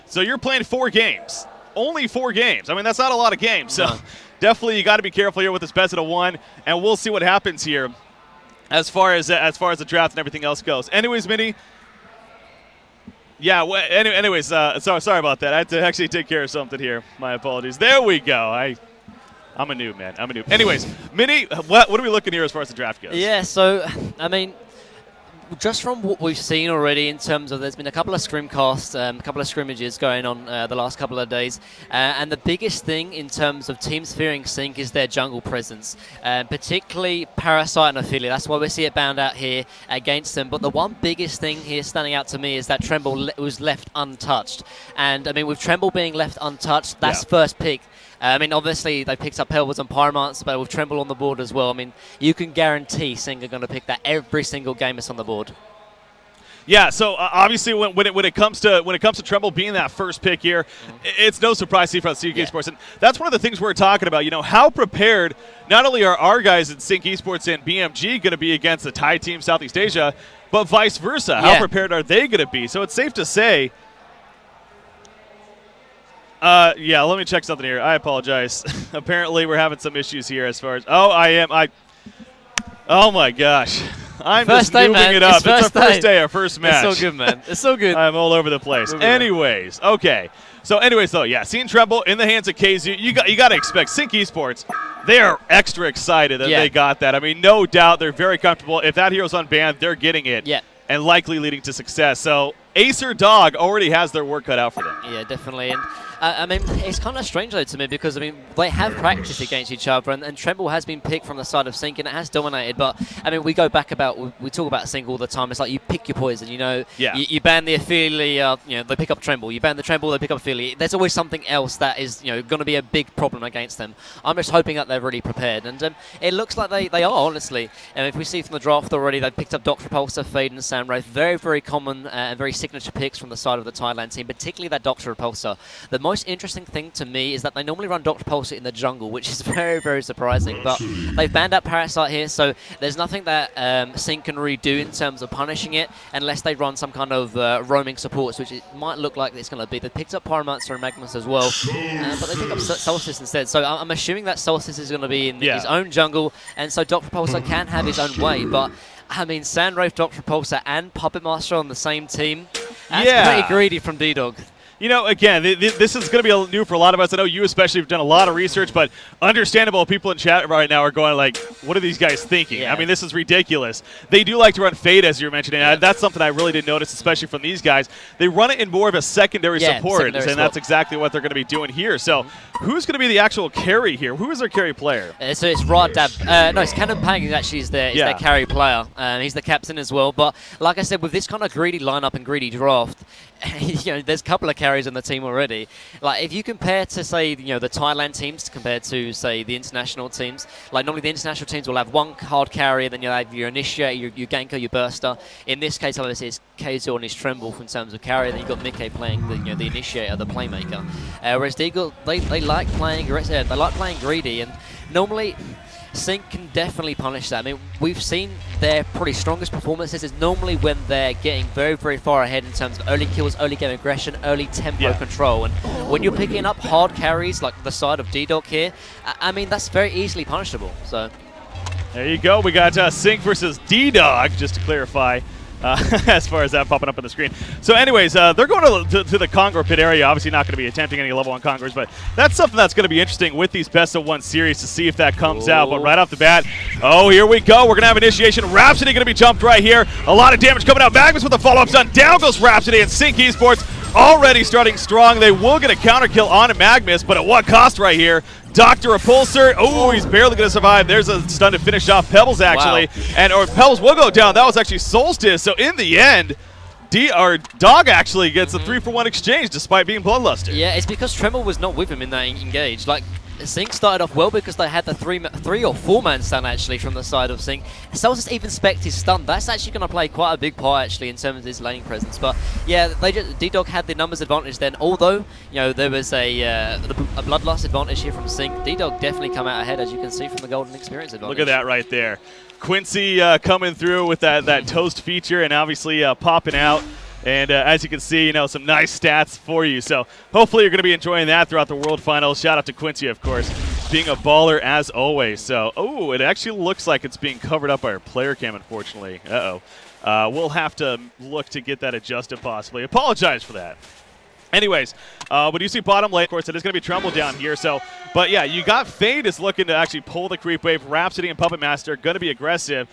So you're playing 4 games. Only 4 games. I mean, that's not a lot of games. So definitely you got to be careful here with this best of 1, and we'll see what happens here as far as the draft and everything else goes. Anyways, Minnie. Yeah. Anyways, sorry about that. I had to actually take care of something here. My apologies. There we go. I'm a noob, man. I'm a noob. Anyways, Minnie, what are we looking here as far as the draft goes? Yeah. So I mean, just from what we've seen already in terms of, there's been a couple of scrimcasts, a couple of scrimmages going on the last couple of days, and the biggest thing in terms of teams fearing Sync is their jungle presence, particularly Parasite and Ophelia. That's why we see it bound out here against them. But the one biggest thing here standing out to me is that Tremble was left untouched. And I mean, with Tremble being left untouched, that's first pick. I mean, obviously, they picked up Pelvers and Pyromancer, but with Tremble on the board as well, I mean, you can guarantee Sing are going to pick that every single game that's on the board. Yeah, so obviously when it comes to Tremble being that first pick here, it's no surprise to see from Sync Esports, and that's one of the things we're talking about. You know, how prepared not only are our guys at Sync Esports and BMG going to be against the Thai team Southeast Asia, but vice versa. How prepared are they going to be? So it's safe to say. Yeah, let me check something here. I apologize. Apparently, we're having some issues here as far as. Oh, oh my gosh. I'm first just day, moving man. it up. It's our first day, our first match. It's so good, man. It's so good. I'm all over the place. Anyways, okay. So, yeah, seeing Tremble in the hands of KZU, you got to expect Sync Esports. They are extra excited that they got that. I mean, no doubt they're very comfortable. If that hero's unbanned, they're getting it. Yeah. And likely leading to success. So Acer Dog already has their work cut out for them. Yeah, definitely. And I mean, it's kind of strange though to me because I mean they have practiced against each other, and Tremble has been picked from the side of Sync, and it has dominated. But I mean, we talk about Sync all the time. It's like you pick your poison, you know. Yeah. You ban the Ophelia, they pick up Tremble. You ban the Tremble, they pick up Ophelia. There's always something else that is going to be a big problem against them. I'm just hoping that they're really prepared, and it looks like they are honestly. And if we see from the draft already, they picked up Dr. Repulsor, Fade, and Sandwraith. Very, very common and very signature picks from the side of the Thailand team, particularly that Dr. Repulsor. The most interesting thing to me is that they normally run Dr. Repulsor in the jungle, which is very, very surprising. But they've banned out Parasite here, so there's nothing that Sync can really do in terms of punishing it unless they run some kind of roaming supports, which it might look like it's going to be. They picked up Pyromancer and Magnus as well, but they picked up Solstice instead. So I'm assuming that Solstice is going to be in his own jungle, and so Dr. Repulsor can have his own way, but I mean, Sandwraith, Dr. Repulsor, and Puppet Master on the same team. That's pretty greedy from D-Dog. You know, again, this is going to be new for a lot of us. I know you especially have done a lot of research, but understandable people in chat right now are going like, what are these guys thinking? Yeah. I mean, this is ridiculous. They do like to run Fade, as you're mentioning. Yeah. That's something I really didn't notice, especially from these guys. They run it in more of a secondary support, and that's exactly what they're going to be doing here. So who's going to be the actual carry here? Who is their carry player? So it's Rod Dab. No, it's Cannon Pang actually is their carry player. He's the captain as well. But like I said, with this kind of greedy lineup and greedy draft, there's a couple of carries on the team already. Like if you compare to say the Thailand teams compared to say the international teams, like normally the international teams will have one hard carry, and then you'll have your initiator, your ganker, your burster. In this case, obviously it's Keizo and his Tremble in terms of carry. Then you've got Mickey playing the initiator, the playmaker. Whereas Deagle, they like playing greedy, and normally Sync can definitely punish that. I mean, we've seen their probably strongest performances is normally when they're getting very, very far ahead in terms of early kills, early game aggression, early tempo control. And when you're picking up hard carries like the side of D-Dog here, I mean, that's very easily punishable. So there you go. We got Sync versus D-Dog, just to clarify. As far as that popping up on the screen. So anyways, they're going to the Congo pit area. Obviously not going to be attempting any level 1 Congors, but that's something that's going to be interesting with these best of 1 series to see if that comes out. But right off the bat, here we go. We're going to have initiation. Rhapsody going to be jumped right here. A lot of damage coming out. Magnus with the follow-up done. Down goes Rhapsody, and Sync Esports already starting strong. They will get a counter kill on Magnus, but at what cost right here? Dr. Repulsor, he's barely going to survive. There's a stun to finish off Pebbles, actually. Wow. And Pebbles will go down. That was actually Solstice. So in the end, Dog actually gets a 3-for-1 exchange despite being bloodlusted. Yeah, it's because Tremble was not with him in that engage. Like, Sync started off well because they had the 3 or 4 man stun actually from the side of Sync. Solstice even spec'd his stun. That's actually going to play quite a big part actually in terms of his laning presence. But yeah, D-Dog had the numbers advantage then. Although there was a bloodlust advantage here from Sync, D-Dog definitely come out ahead, as you can see from the golden experience advantage. Look at that right there. Quincy coming through with that toast feature and obviously popping out. And as you can see, some nice stats for you. So hopefully you're going to be enjoying that throughout the World Finals. Shout out to Quincy, of course, being a baller as always. So, it actually looks like it's being covered up by our player cam, unfortunately. We'll have to look to get that adjusted possibly. Apologize for that. Anyways, when you see bottom lane, of course, it is going to be Tremble down here. So, but yeah, you got Fade is looking to actually pull the creep wave. Rhapsody and Puppet Master going to be aggressive.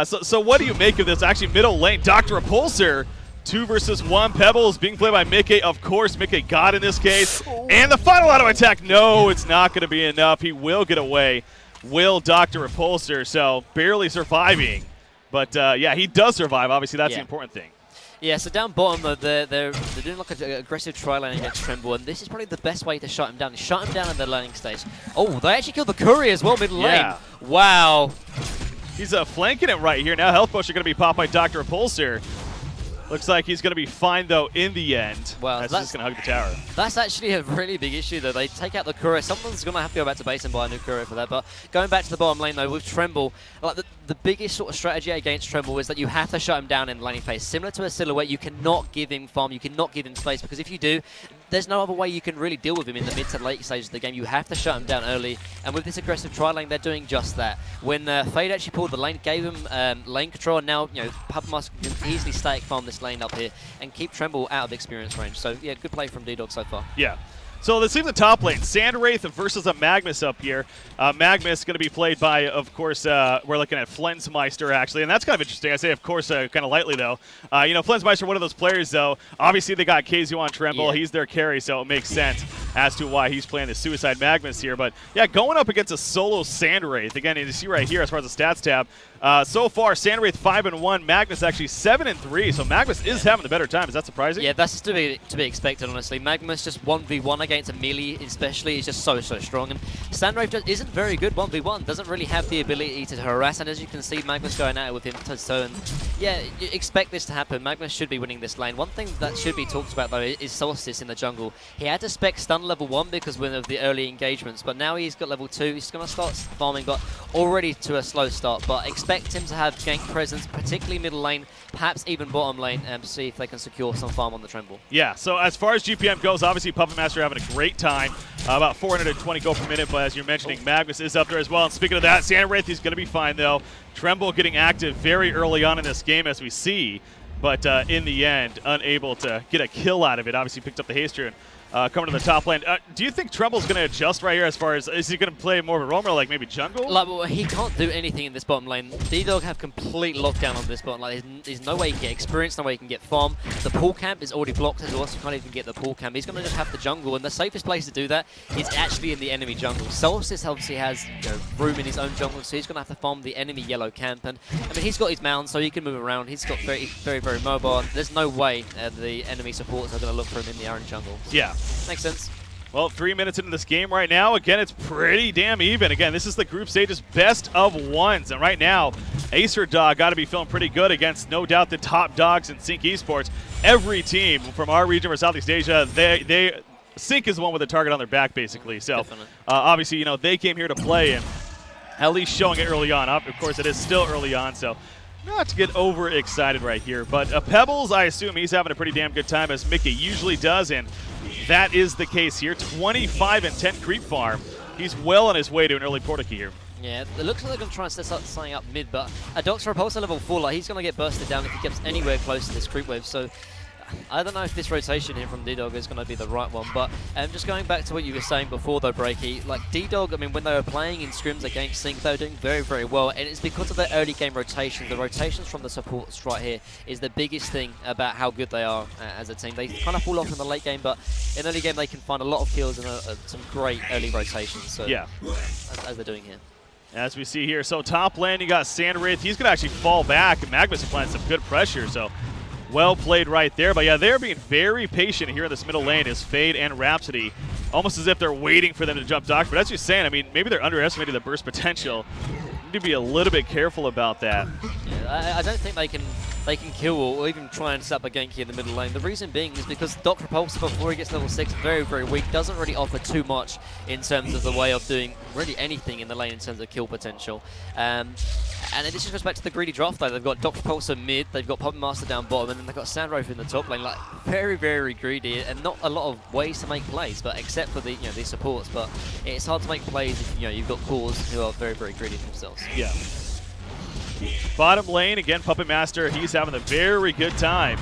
So what do you make of this? Actually, middle lane, Dr. Repulsor, 2 versus 1. Pebbles being played by Mickey. Of course, Mickey got in this case. And the final auto attack. No, it's not going to be enough. He will get away. Will Dr. Repulsor. So barely surviving. But yeah, he does survive. Obviously, that's the important thing. Yeah, so down bottom, they're doing like an aggressive tri-lane against Tremble, and this is probably the best way to shut him down. Shut him down in the laning stage. Oh, they actually killed the courier as well mid lane. Wow. He's flanking it right here. Now health potion going to be popped by Dr. Repulsor. Looks like he's going to be fine, though, in the end. Well, that's just going to hug the tower. That's actually a really big issue, though. They take out the courier. Someone's going to have to go back to base and buy a new courier for that. But going back to the bottom lane, though, with Tremble, like the biggest sort of strategy against Tremble is that you have to shut him down in the laning phase. Similar to a Silhouette, you cannot give him farm, you cannot give him space, because if you do, there's no other way you can really deal with him in the mid to late stages of the game. You have to shut him down early, and with this aggressive tri-lane, they're doing just that. When Fade actually pulled the lane, gave him lane control, and now Puppet Master can easily static farm this lane up here and keep Tremble out of experience range. So yeah, good play from D-Dog so far. Yeah. So this seems the top lane. Sandwraith versus a Magnus up here. Magnus going to be played by, of course, we're looking at Flensmeister, actually. And that's kind of interesting. I say, of course, kind of lightly, though. Flensmeister, one of those players, though. Obviously, they got KZU on Tremble. Yeah. He's their carry, so it makes sense as to why he's playing the Suicide Magnus here. But, yeah, going up against a solo Sandwraith. Again, you see right here as far as the stats tab. So far, Sandwraith 5-1, Magnus actually 7-3. So Magnus is having the better time. Is that surprising? Yeah, that's to be expected, honestly. Magnus just 1v1 against a melee, especially, is just so strong. And Sandwraith just isn't very good 1v1. Doesn't really have the ability to harass. And as you can see, Magnus going at it with him toe-to-toe. And yeah, you expect this to happen. Magnus should be winning this lane. One thing that should be talked about, though, is Solstice in the jungle. He had to spec stun level 1 because of the early engagements, but now he's got level 2. He's going to start farming, but already to a slow start. But expect him to have gank presence, particularly middle lane, perhaps even bottom lane, to see if they can secure some farm on the Tremble. Yeah, so as far as GPM goes, obviously Puppet Master having a great time. About 420 gold per minute, but as you're mentioning, Magnus is up there as well. And speaking of that, Sandwraith, he's going to be fine, though. Tremble getting active very early on in this game, as we see, but in the end, unable to get a kill out of it. Obviously picked up the haste rune. Coming to the top lane. Do you think Tremble's going to adjust right here as far as, is he going to play more of a roamer, like maybe jungle? Like, well, he can't do anything in this bottom lane. D-Dog have complete lockdown on this bottom lane. There's no way he can get experience, no way he can get farm. The pool camp is already blocked as well, so he can't even get the pool camp. He's going to just have to jungle, and the safest place to do that is actually in the enemy jungle. Solstice obviously has room in his own jungle, so he's going to have to farm the enemy yellow camp. And I mean, he's got his mound, so he can move around. He's got very mobile. There's no way the enemy supporters are going to look for him in the orange jungle. Yeah. Makes sense. Well, 3 minutes into this game right now. Again, it's pretty damn even. Again, this is the group stage's best of ones. And right now, Acer Dog got to be feeling pretty good against, no doubt, the top dogs in Sync Esports. Every team from our region or Southeast Asia, Sync is the one with a target on their back, basically. So, obviously, they came here to play and at least showing it early on. Of course, it is still early on, so not to get overexcited right here. But Pebbles, I assume he's having a pretty damn good time, as Mickey usually does, and that is the case here. 25-10 creep farm. He's well on his way to an early porta key here. Yeah, it looks like they're going to try and set something up mid, but a Dr. Repulsor level 4, like, he's going to get bursted down if he gets anywhere close to this creep wave. So I don't know if this rotation here from D-Dog is going to be the right one, but just going back to what you were saying before, though, Breaky, like D-Dog, I mean, when they were playing in scrims against Sync, they were doing very well, and it's because of their early game rotation. The rotations from the supports right here is the biggest thing about how good they are as a team. They kind of fall off in the late game, but in early game they can find a lot of kills and some great early rotations. So yeah, as they're doing here. As we see here, so top lane, you got Sandwraith. He's going to actually fall back, and Magnus applying some good pressure, so well played right there. But yeah, they're being very patient here in this middle lane as Fade and Rhapsody, almost as if they're waiting for them to jump Doctor. But as you're saying, I mean, maybe they're underestimating the burst potential. Need to be a little bit careful about that. Yeah, I don't think they can kill or even try and set up a gank here in the middle lane. The reason being is because Dr. Repulsor, before he gets level 6, very weak, doesn't really offer too much in terms of the way of doing really anything in the lane in terms of kill potential. And And then this just goes back to the greedy draft though. They've got Dr. Pulsar mid, they've got Puppet Master down bottom, and then they've got Sandwraith in the top lane. Like very, very greedy, and not a lot of ways to make plays, but except for the these supports. But it's hard to make plays if you've got cores who are very, very greedy themselves. Yeah. Bottom lane again, Puppet Master. He's having a very good time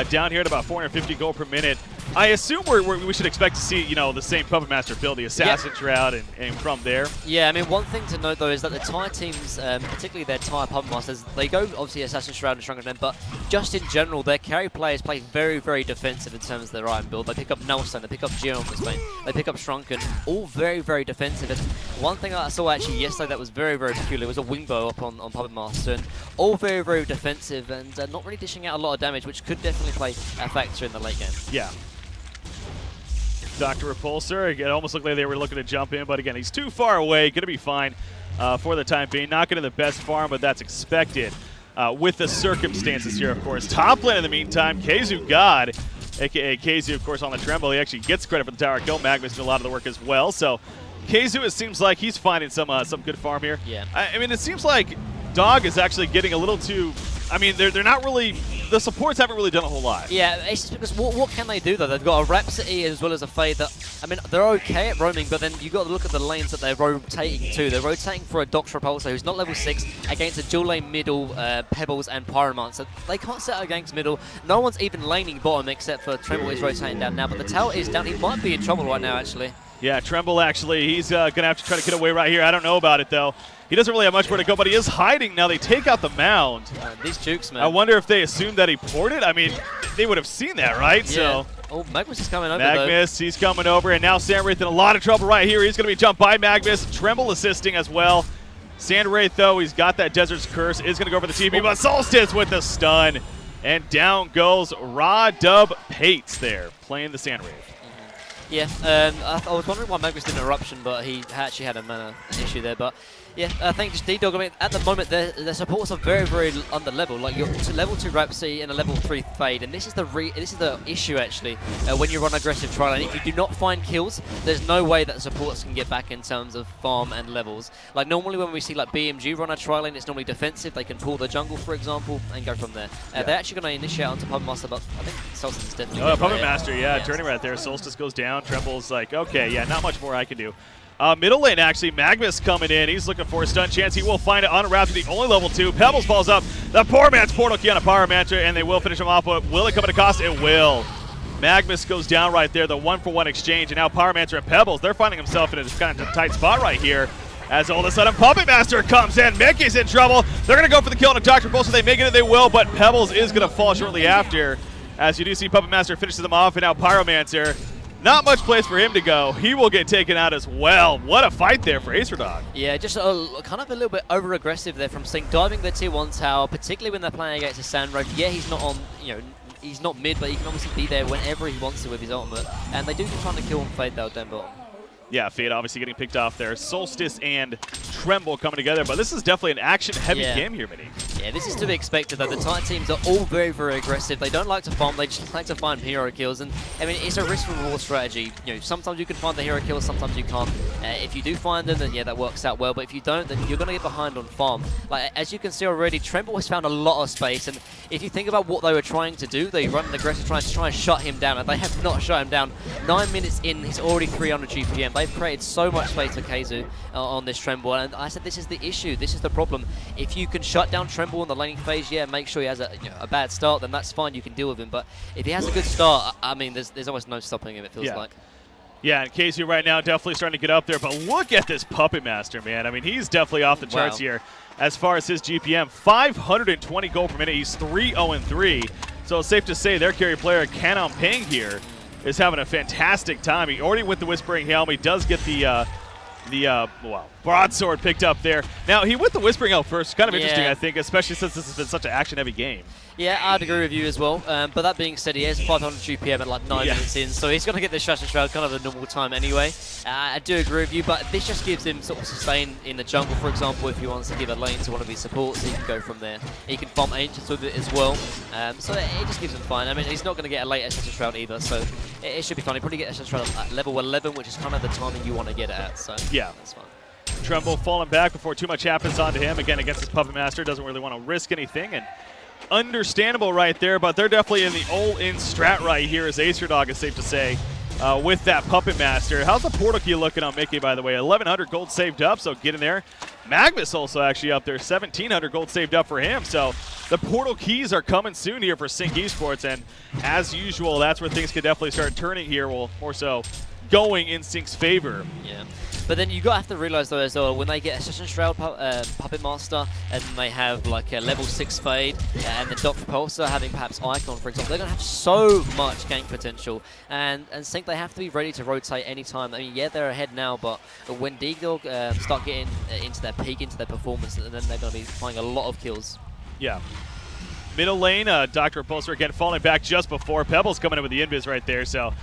down here at about 450 gold per minute. I assume we should expect to see, the same Puppet Master build, the Assassin Shroud, and from there. Yeah, I mean, one thing to note, though, is that the Thai teams, particularly their Thai Puppet Masters, they go, obviously, Assassin Shroud and Shrunken, but just in general, their carry players play very, very defensive in terms of their item build. They pick up Nelson, they pick up Geo on this lane, they pick up Shrunken, all very, very defensive. And one thing I saw, actually, yesterday that was very, very peculiar was a Wingbow up on Puppet Master, and all very, very defensive and not really dishing out a lot of damage, which could definitely play a factor in the late game. Yeah. Dr. Repulsor, it almost looked like they were looking to jump in, but again, he's too far away. Going to be fine for the time being. Not getting the best farm, but that's expected with the circumstances here, of course. Top lane in the meantime, KZU God, a.k.a. KZU, of course, on the Tremble. He actually gets credit for the tower kill. Magma's doing a lot of the work as well. So KZU, it seems like he's finding some good farm here. Yeah. I mean, it seems like Dog is actually getting a little too... I mean, they're not really... The supports haven't really done a whole lot. Yeah, it's just because what can they do, though? They've got a Rhapsody as well as a Fade that... I mean, they're okay at roaming, but then you've got to look at the lanes that they're rotating to. They're rotating for a Dr. Repulsor who's not level 6 against a dual lane middle, Pebbles and Pyromancer. They can't set against middle. No one's even laning bottom except for Tremble is rotating down now, but the tower is down. He might be in trouble right now, actually. Yeah, Tremble, actually, he's going to have to try to get away right here. I don't know about it, though. He doesn't really have much where to go, but he is hiding. Now they take out the mound. These jukes, man. I wonder if they assumed that he ported. I mean, they would have seen that, right? Yeah. So. Oh, Magmus is coming over, Magmus, he's coming over, and now Sandwraith in a lot of trouble right here. He's going to be jumped by Magmus. Tremble assisting as well. Sandwraith, though, he's got that Desert's Curse, is going to go for the TP, but Solstice with the stun. And down goes Raw Dub Pates there, playing the Sandwraith. Yeah, I was wondering why Magmus did an eruption, but he actually had a mana issue there. But yeah, I think just D-Dog, I mean, at the moment, their supports are very, very under level. Like, you're to level 2 Rhapsody and a level 3 Fade, and this is the issue, actually, when you run aggressive trial. And if you do not find kills, there's no way that the supports can get back in terms of farm and levels. Like, normally when we see, like, BMG run a trial lane, it's normally defensive. They can pull the jungle, for example, and go from there. They're actually going to initiate onto Puppet Master, but I think Solstice is definitely Puppet Master, turning right there. Solstice goes down. Tremble's like, okay, yeah, not much more I can do. Middle lane, actually, Magmus coming in. He's looking for a stun chance. He will find it on Rhapsody, only level 2. Pebbles falls up. The poor man's portal key on a Pyromancer, and they will finish him off, but will it come at a cost? It will. Magmus goes down right there, the 1-for-1 exchange, and now Pyromancer and Pebbles, they're finding himself in a kind of tight spot right here. As all of a sudden, Puppet Master comes in. Mickey's in trouble. They're going to go for the kill on a Dr. Repulsor. They make it, they will, but Pebbles is going to fall shortly after. As you do see, Puppet Master finishes them off, and now Pyromancer. Not much place for him to go. He will get taken out as well. What a fight there for Acer Dog. Yeah, just kind of a little bit over-aggressive there from Sync, diving the tier 1 tower, particularly when they're playing against a Sandwraith. Yeah, he's not on, he's not mid, but he can obviously be there whenever he wants to with his ultimate. And they do try to kill him Fade though down bottom. Yeah, Fade obviously getting picked off there. Solstice and Tremble coming together, but this is definitely an action-heavy game here, Minnie. Yeah, this is to be expected, though. The Thai teams are all very, very aggressive. They don't like to farm. They just like to find hero kills. And, I mean, it's a risk-reward strategy. Sometimes you can find the hero kills, sometimes you can't. If you do find them, then, yeah, that works out well. But if you don't, then you're going to get behind on farm. Like, as you can see already, Tremble has found a lot of space. And if you think about what they were trying to do, they run an aggressive try and shut him down. And they have not shut him down. 9 minutes in, he's already 300 GPM. They've created so much space for KZU on this Tremble. And I said this is the issue. This is the problem. If you can shut down Tremble in the laning phase, yeah, make sure he has a bad start, then that's fine, you can deal with him. But if he has a good start, I mean, there's almost no stopping him, it feels like. Yeah, and KZU right now definitely starting to get up there, but look at this Puppet Master, man. I mean, he's definitely off the charts here as far as his GPM. 520 gold per minute, he's 3-0-3. So it's safe to say their carry player, Canon Ping here, is having a fantastic time. He already went the Whispering Helm. He does get the broadsword picked up there. Now, he went the Whispering Helm first. Kind of interesting, I think, especially since this has been such an action-heavy game. Yeah, I'd agree with you as well. But that being said, he has 500 GPM at like 9 minutes in, so he's going to get the Shasha Shroud kind of a normal time anyway. I do agree with you, but this just gives him sort of sustain in the jungle, for example, if he wants to give a lane to one of his supports, he can go from there. He can farm Ancients with it as well, so it just gives him fine. I mean, he's not going to get a late Shasha Shroud either, so it should be fine. He'll probably get a Shasha Shroud at level 11, which is kind of the timing you want to get it at, so yeah, that's fine. Tremble falling back before too much happens onto him. Again, against his Puppet Master, doesn't really want to risk anything. And understandable right there, but they're definitely in the all-in strat right here as Acer Dog is safe to say. With that Puppet Master. How's the portal key looking on Mickey, by the way? 1,100 gold saved up, so get in there. Magnus also actually up there, 1,700 gold saved up for him. So the portal keys are coming soon here for Sync Esports, and as usual, that's where things could definitely start turning here. Well, more so going in Sync's favor. Yeah. But then you have to realize though as well, when they get such a Shroud Puppet Master and they have like a level 6 Fade and the Dr. Repulsor having perhaps Icon, for example, they're going to have so much gank potential. And Sync, they have to be ready to rotate anytime. I mean, yeah, they're ahead now, but when D-Dog start getting into their peak, into their performance, then they're going to be finding a lot of kills. Yeah. Middle lane, Dr. Repulsor again falling back just before. Pebbles coming in with the invis right there, so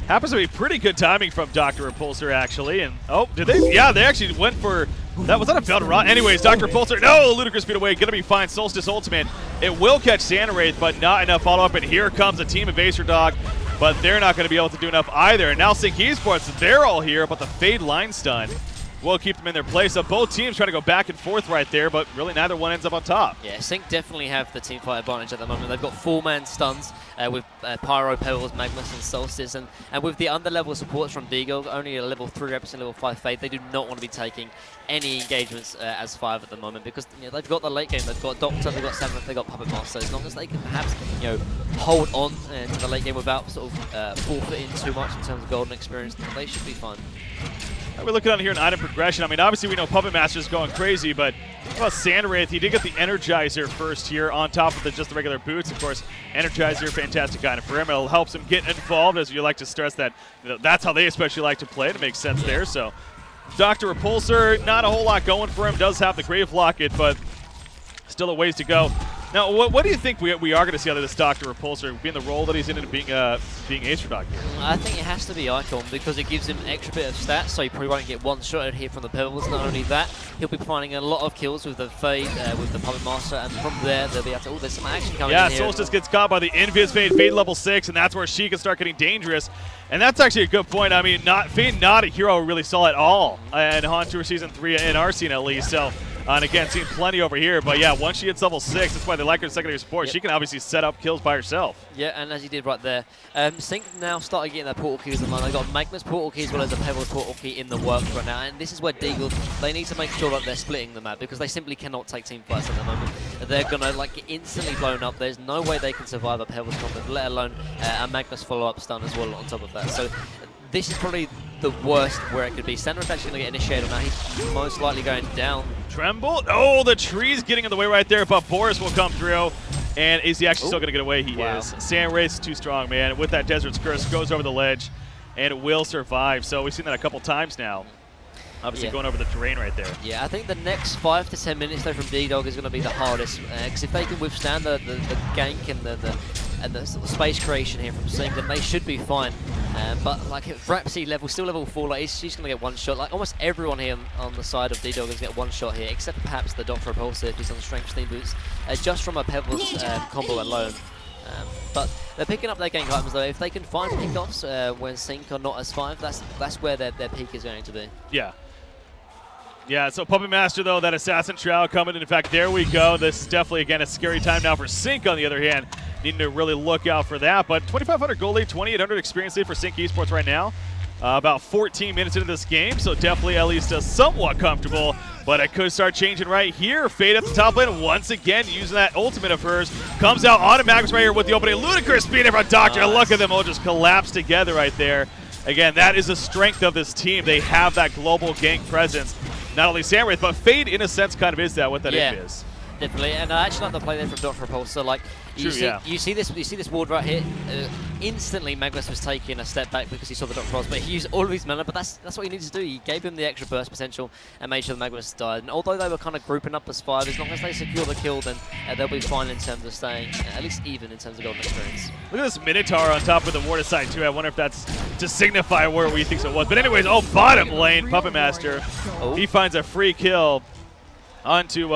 happens to be pretty good timing from Dr. Repulsor, actually. And, oh, did they? Yeah, they actually went for, was that a failed run? Anyways, Dr. Repulsor, no, ludicrous speed away, gonna be fine. Solstice Ultimate, it will catch Santa Wraith, but not enough follow-up, and here comes a team of Acer Dog, but they're not gonna be able to do enough either. And now Sync Esports, they're all here, but the Fade line stun will keep them in their place. So both teams trying to go back and forth right there, but really neither one ends up on top. Yeah, Sync definitely have the team fight advantage at the moment. They've got 4-man stuns with Pyro, Pebbles, Magnus, and Solstice, and with the under-level supports from D-Dog, only a level 3 reps and level 5 Fade, they do not want to be taking any engagements as 5 at the moment, because they've got the late game, they've got Doctor, they've got Samurai, they've got Puppet Master. As long as they can perhaps hold on to the late game without sort of forfeiting too much in terms of golden experience, they should be fine. We're looking on here in item progression. I mean, obviously we know Puppet Master's going crazy, but how about Santa Wraith? He did get the Energizer first here on top of just the regular boots. Of course, Energizer, fantastic item for him. It helps him get involved, as you like to stress that that's how they especially like to play. It makes sense there. So Dr. Repulsor, not a whole lot going for him. Does have the Grave Locket, but still a ways to go. Now, what do you think we are going to see out of this Dr. Repulsor, being the role that he's in and being Acer Dog here? I think it has to be Icon, because it gives him an extra bit of stats, so he probably won't get one-shotted here from the Pebbles. Not only that, he'll be finding a lot of kills with the Fade, with the Puppet Master, and from there, they'll be able to, oh, there's some action coming in here. Yeah, Solstice gets caught by the Invis Fade level 6, and that's where she can start getting dangerous. And that's actually a good point. I mean, Fade not a hero we really saw at all in Han Tour Season 3 in our scene at least. So, and again, seen plenty over here. But yeah, once she hits level 6, that's why they like her secondary support. Yep. She can obviously set up kills by herself. Yeah, and as you did right there, Sync now started getting their portal keys in line. They've got Magnus portal key as well as a Pebbles portal key in the works right now. And this is where Deagle, they need to make sure that they're splitting the map, because they simply cannot take team fights at the moment. They're going to get instantly blown up. There's no way they can survive a Pebbles combat, let alone a Magnus follow-up stun as well on top of that. So this is probably the worst where it could be. Senra's actually going to get initiated now. He's most likely going down. Tremble. Oh, the tree's getting in the way right there, but Boris will come through. And is he actually still going to get away? He is. Sand Wraith's too strong, man. With that Desert's Curse, goes over the ledge and will survive. So we've seen that a couple times now. Obviously going over the terrain right there. Yeah, I think the next 5 to 10 minutes though from D-Dog is going to be the hardest, because if they can withstand the gank and the sort of space creation here from Sync, then they should be fine. But like Frapsy still level 4, like she's going to get one shot. Like almost everyone here on the side of D-Dog is going to get one shot here, except perhaps the Dr. Repulsor if he's on Strength Steam Boots, just from a Pebbles combo alone. But they're picking up their gank items though. If they can find pickoffs when Sync are not as 5, that's where their peak is going to be. Yeah. Yeah, so Puppet Master, though, that Assassin Shroud coming. In fact, there we go. This is definitely, again, a scary time now for Sync, on the other hand. Needing to really look out for that. But 2,500 gold lead, 2,800 experience lead for Sync Esports right now. About 14 minutes into this game, so definitely at least somewhat comfortable. But it could start changing right here. Fade at the top lane once again, using that ultimate of hers. Comes out on Magnus right here with the opening. Ludicrous speed in front of Doctor. Nice. Look at them all just collapse together right there. Again, that is the strength of this team. They have that global gank presence. Not only Sand Wraith, but Fade, in a sense, kind of is that, what that is. Definitely, and I actually like the play there from Dr. Repulsor. Like you see this ward right here. Instantly, Magnus was taking a step back because he saw the Dr. Repulsor, but he used all of his mana. But that's what he needed to do. He gave him the extra burst potential and made sure the Magnus died. And although they were kind of grouping up as 5, as long as they secure the kill, then they'll be fine in terms of staying at least even in terms of golden experience. Look at this Minotaur on top of the ward side too. I wonder if that's to signify where he thinks it was. But anyways, bottom lane, Puppet Master. He finds a free kill onto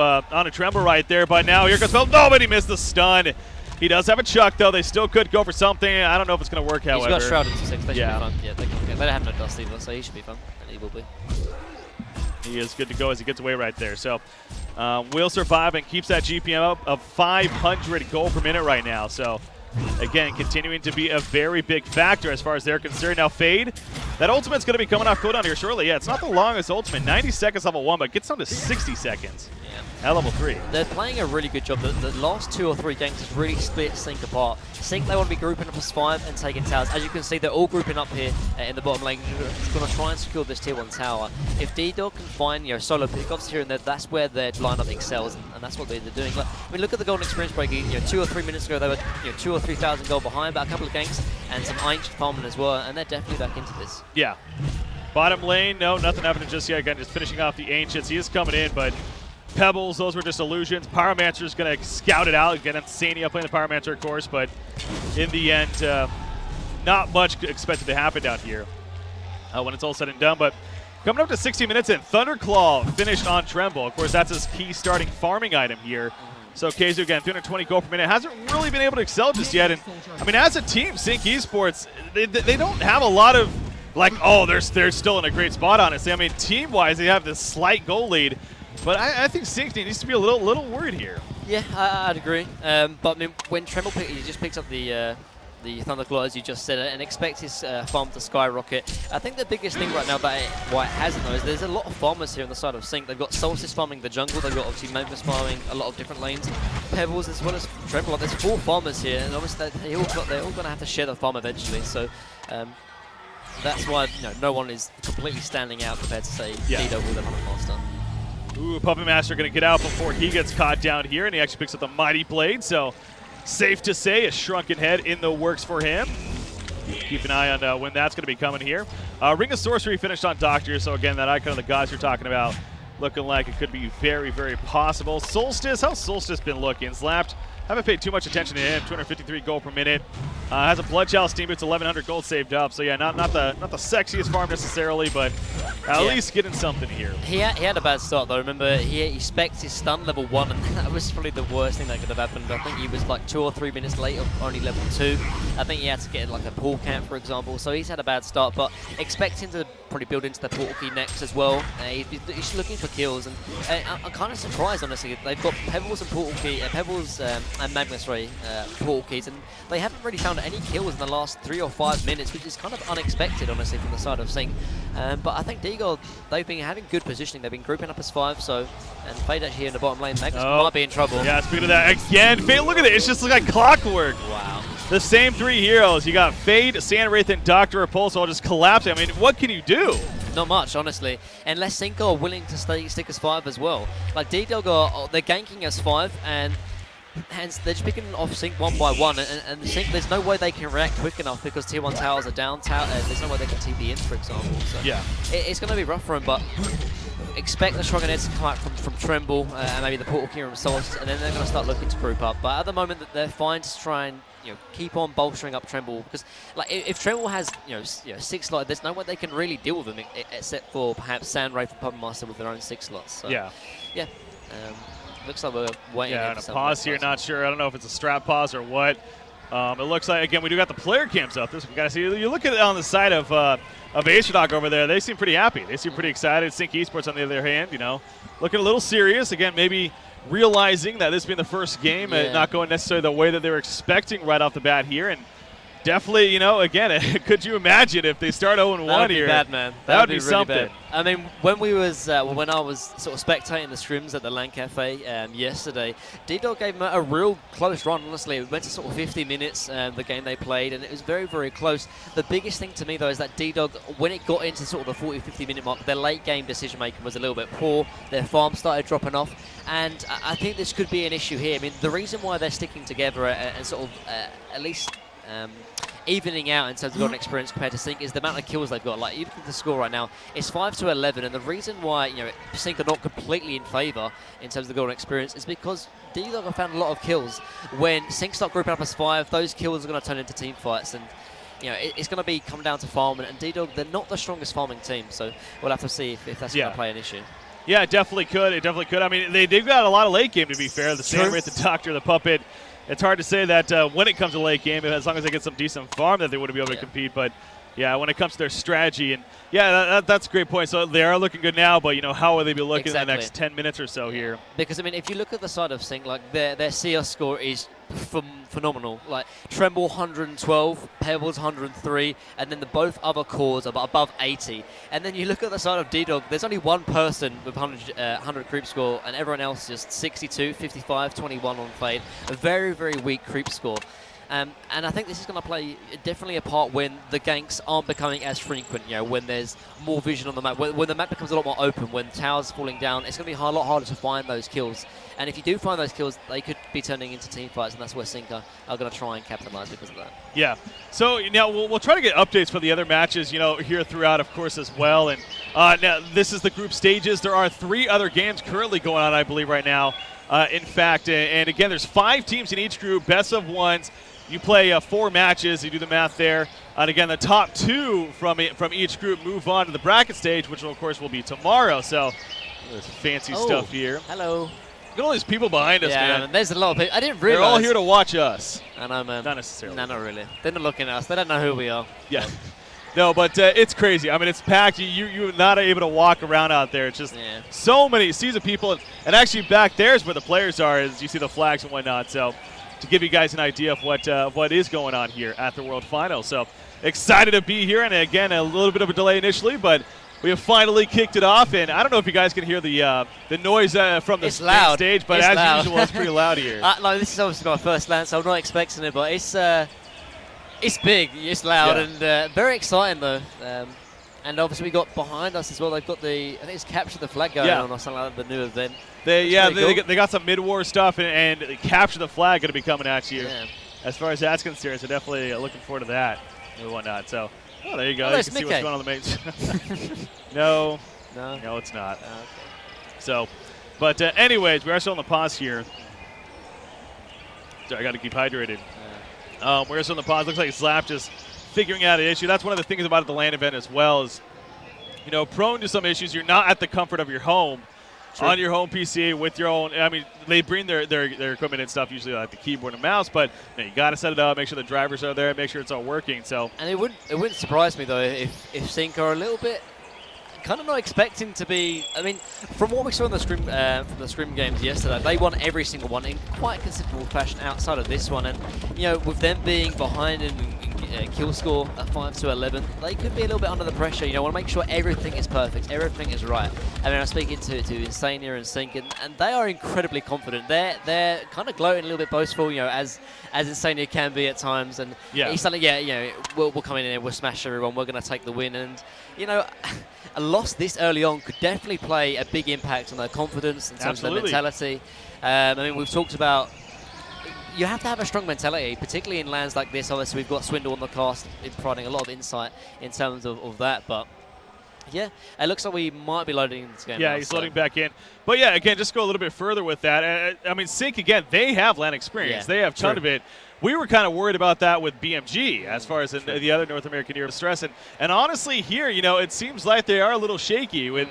Tremble right there, but now here goes nobody missed the stun. He does have a chuck though. They still could go for something. I don't know if it's going to work, however. He's got Shroud into 6. They should be fun. Yeah, they don't have no dust either, so he should be fun, and he will be. He is good to go as he gets away right there. So will survive and keeps that GPM up of 500 gold per minute right now. So again, continuing to be a very big factor as far as they're concerned. Now Fade, that ultimate's going to be coming off cooldown here shortly. Yeah, it's not the longest ultimate, 90 seconds level 1, but gets down to 60 seconds. At level 3. They're playing a really good job. The last 2 or 3 games has really split Sync apart. Sync, they want to be grouping up as 5 and taking towers. As you can see, they're all grouping up here in the bottom lane. Just going to try and secure this tier 1 tower. If D-Dog can find solo pickoffs here and there, that's where their lineup excels, and that's what they're doing. Like, I mean, look at the golden experience break. 2 or 3 minutes ago, they were 2,000 or 3,000 gold behind, but a couple of ganks and some ancient farming as well, and they're definitely back into this. Yeah. Bottom lane, no, nothing happening just yet. Again, just finishing off the Ancients. He is coming in, but Pebbles, those were just illusions. Pyromancer's going to scout it out. Again, Insania playing the Pyromancer, of course, but in the end, not much expected to happen down here when it's all said and done. But coming up to 60 minutes in, Thunderclaw finished on Tremble. Of course, that's his key starting farming item here. So Keizu, again, 320 gold per minute, hasn't really been able to excel just yet. And I mean, as a team, Sync Esports, they don't have a lot of, like, oh, they're still in a great spot, honestly. I mean, team-wise, they have this slight goal lead. But I think Sync needs to be a little worried here. Yeah, I'd agree. But I mean, when Tremble he just picks up the Thunderclaw, as you just said, and expects his farm to skyrocket. I think the biggest thing right now that why it hasn't, though, is there's a lot of farmers here on the side of Sync. They've got Solstice farming the jungle. They've got obviously Magnus farming a lot of different lanes. Pebbles as well as Tremble. Like, there's 4 farmers here, and obviously they're all going to have to share the farm eventually. So that's why no one is completely standing out compared to, say, D-Dog with a Hunter Master. Ooh, Puppet Master going to get out before he gets caught down here, and he actually picks up the Mighty Blade, so safe to say a Shrunken Head in the works for him. Keep an eye on when that's going to be coming here. Ring of Sorcery finished on Doctor, so again, that icon of the gods you're talking about looking like it could be very, very possible. Solstice, how's Solstice been looking? Slapped, haven't paid too much attention to him, 253 gold per minute. Has a Blood Chalice team, it's 1,100 gold saved up. So yeah, not the sexiest farm necessarily, but at least getting something here. He had a bad start though. Remember, he specced his stun level 1, and that was probably the worst thing that could have happened. I think he was like 2 or 3 minutes late of only level 2. I think he had to get like a pool camp, for example. So he's had a bad start, but expect him to probably build into the portal key next as well. He's looking for kills, and I'm kind of surprised, honestly. They've got Pebbles and portal key, Pebbles and Magnus Ray portal keys, and they haven't really found any kills in the last 3 or 5 minutes, which is kind of unexpected, honestly, from the side of Sync. But I think D-Gold, they've been having good positioning. They've been grouping up as 5, so, and Fade actually in the bottom lane. Magnus might be in trouble. Yeah, speaking of that, again, Fade, look at it. It's just like clockwork. Wow. The same 3 heroes. You got Fade, Sandwraith, and Dr. Repulse all just collapsing. I mean, what can you do? Not much, honestly, unless Sync are willing to stick as 5 as well. Like, D-Dog, they're ganking as 5, and hence they're just picking off Sync 1 by 1, and Sync, there's no way they can react quick enough because tier 1 towers are down, there's no way they can TP in, for example. So yeah, it's going to be rough for him, but expect the Shrunken Heads to come out from Tremble and maybe the Portal Key from Source, and then they're going to start looking to group up. But at the moment, they're fine to try and keep on bolstering up Tremble, because like if Tremble has 6 slots, there's no way they can really deal with them except for perhaps Sandwraith and Puppet Master with their own 6 slots. So, yeah. Looks like we're waiting. Yeah, and a pause here, not sure. I don't know if it's a strap pause or what. It looks like, again, we do got the player cams up. This we gotta see. You look at it on the side of Acer over there. They seem pretty happy. They seem pretty excited. Sync Esports, on the other hand, looking a little serious. Again, maybe realizing that this being the first game and not going necessarily the way that they were expecting right off the bat here. And definitely, again, could you imagine if they start 0-1 here? That would be bad, man. That would be really something. Bad. I mean, when I was sort of spectating the scrims at the LAN Cafe yesterday, D-Dog gave them a real close run, honestly. It went to sort of 50 minutes, the game they played, and it was very, very close. The biggest thing to me, though, is that D-Dog, when it got into sort of the 40, 50-minute mark, their late game decision-making was a little bit poor. Their farm started dropping off, and I think this could be an issue here. I mean, the reason why they're sticking together and sort of at least evening out in terms of golden experience compared to Sync is the amount of kills they've got. Like, even the score right now is 5-11, and the reason why Sync are not completely in favour in terms of the golden experience is because D-Dog have found a lot of kills. When Sync start grouping up as 5, those kills are going to turn into team fights, and it's going to be come down to farming. And D-Dog, they're not the strongest farming team, so we'll have to see if that's going to play an issue. Yeah, it definitely could. It definitely could. I mean, they've got a lot of late game, to be fair. The Sandwraith, the Doctor, the Puppet. It's hard to say that when it comes to late game, as long as they get some decent farm, that they wouldn't be able to compete. But Yeah, when it comes to their strategy, and yeah, that's a great point. So they are looking good now, but how will they be looking in the next 10 minutes or so here? Because I mean, if you look at the side of Sync, like their CS score is phenomenal. Like Tremble 112, Pebbles 103, and then the both other cores are above 80. And then you look at the side of D-Dog, there's only one person with 100 creep score, and everyone else just 62, 55, 21 on Fade. A very, very weak creep score. And I think this is going to play definitely a part when the ganks aren't becoming as frequent, when there's more vision on the map, when the map becomes a lot more open, when towers falling down, it's going to be a lot harder to find those kills. And if you do find those kills, they could be turning into team fights, and that's where Sync are going to try and capitalize because of that. Yeah. So now we'll try to get updates for the other matches, here throughout, of course, as well. And now this is the group stages. There are 3 other games currently going on, I believe, right now. In fact, and again, there's 5 teams in each group, best of ones. You play 4 matches. You do the math there. And again, the top 2 from each group move on to the bracket stage, which, of course, will be tomorrow. So there's fancy stuff here. Hello. Look at all these people behind us, man. Yeah, there's a lot of people. I didn't realize. They're all here to watch us. I know, man. Not necessarily. No, not really. They're not looking at us. They don't know who we are. Yeah. No, but it's crazy. I mean, it's packed. You're not able to walk around out there. It's just so many seas of people. And actually back there is where the players are, as you see the flags and whatnot. So to give you guys an idea of what is going on here at the World Finals. So excited to be here. And again, a little bit of a delay initially, but we have finally kicked it off. And I don't know if you guys can hear the noise from the stage, but as usual, it's pretty loud here. No, this is obviously my first LAN, so I'm not expecting it, but it's big, it's loud, and very exciting though. And obviously we got behind us as well. They've got I think it's Capture the Flag going on or something like that, the new event. They got some mid-war stuff, and Capture the Flag going to be coming at you. Yeah. As far as that's concerned, so definitely looking forward to that and whatnot. So, there you go. You can see what's going on the main. No, it's not. Okay. So, but anyways, we are still on the pause here. So I got to keep hydrated. We're still on the pause. Looks like Slap just figuring out an issue. That's one of the things about the LAN event as well is, prone to some issues. You're not at the comfort of your home, on your home PC with your own. I mean, they bring their equipment and stuff, usually like the keyboard and mouse, but you got to set it up, make sure the drivers are there, make sure it's all working. So. And it wouldn't surprise me though if Sync are a little bit. Kind of not expecting to be. I mean, from what we saw in the scrim games yesterday, they won every single one in quite considerable fashion outside of this one. And with them being behind in kill score at 5-11, they could be a little bit under the pressure. Want to make sure everything is perfect, everything is right. I mean, I'm speaking to Insania and Sync, and they are incredibly confident. They're kind of gloating a little bit boastful, as Insania can be at times. And he's like, we'll come in and we'll smash everyone. We're going to take the win. And a loss this early on could definitely play a big impact on their confidence in terms of their mentality. I mean, we've talked about you have to have a strong mentality, particularly in lands like this. Obviously, we've got Swindle on the cast, providing a lot of insight in terms of that. But yeah, it looks like we might be loading in this game. Yeah, he's loading back in. But yeah, again, just go a little bit further with that. I mean, Sync, again, they have LAN experience. They have a ton of it. We were kind of worried about that with BMG as far as the other North American Europe stress. And honestly, here, it seems like they are a little shaky when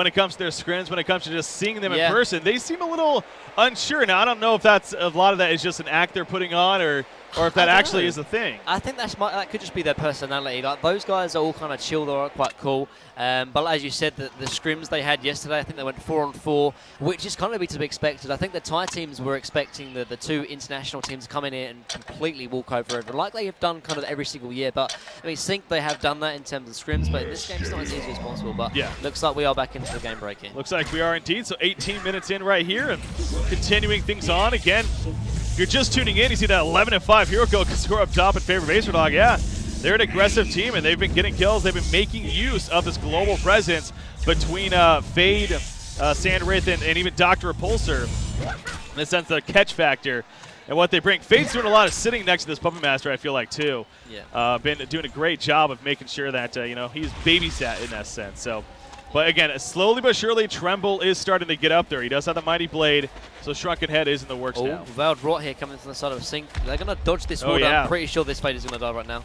it comes to their scrims, when it comes to just seeing them in person. They seem a little unsure. Now, I don't know if a lot of that is just an act they're putting on or if that actually is a thing. I think that could just be their personality. Like, those guys are all kind of chill, they're quite cool. But as you said, the scrims they had yesterday, I think they went 4-on-4, which is kind of to be expected. I think the Thai teams were expecting the 2 international teams to come in here and completely walk over everyone, like they have done kind of every single year. But I mean, Sync, they have done that in terms of scrims, but in this game it's not as easy as possible. But looks like we are back into the game break here. Looks like we are indeed. So 18 minutes in right here, and continuing things on again. If you're just tuning in, you see that 11-5 Hero Kill score up top in favor of Acer Dog. Yeah, they're an aggressive team, and they've been getting kills. They've been making use of this global presence between Fade, Sandwraith, and even Dr. Repulsor, in the sense of the catch factor and what they bring. Fade's doing a lot of sitting next to this Puppet Master, I feel like, too. Yeah. Been doing a great job of making sure that, he's babysat in that sense. So. But again, slowly but surely, Tremble is starting to get up there. He does have the Mighty Blade, so Shrunken Head is in the works now. Veiled Rot here coming from the side of Sync. They're going to dodge this ward. I'm pretty sure this Fade is going to die right now.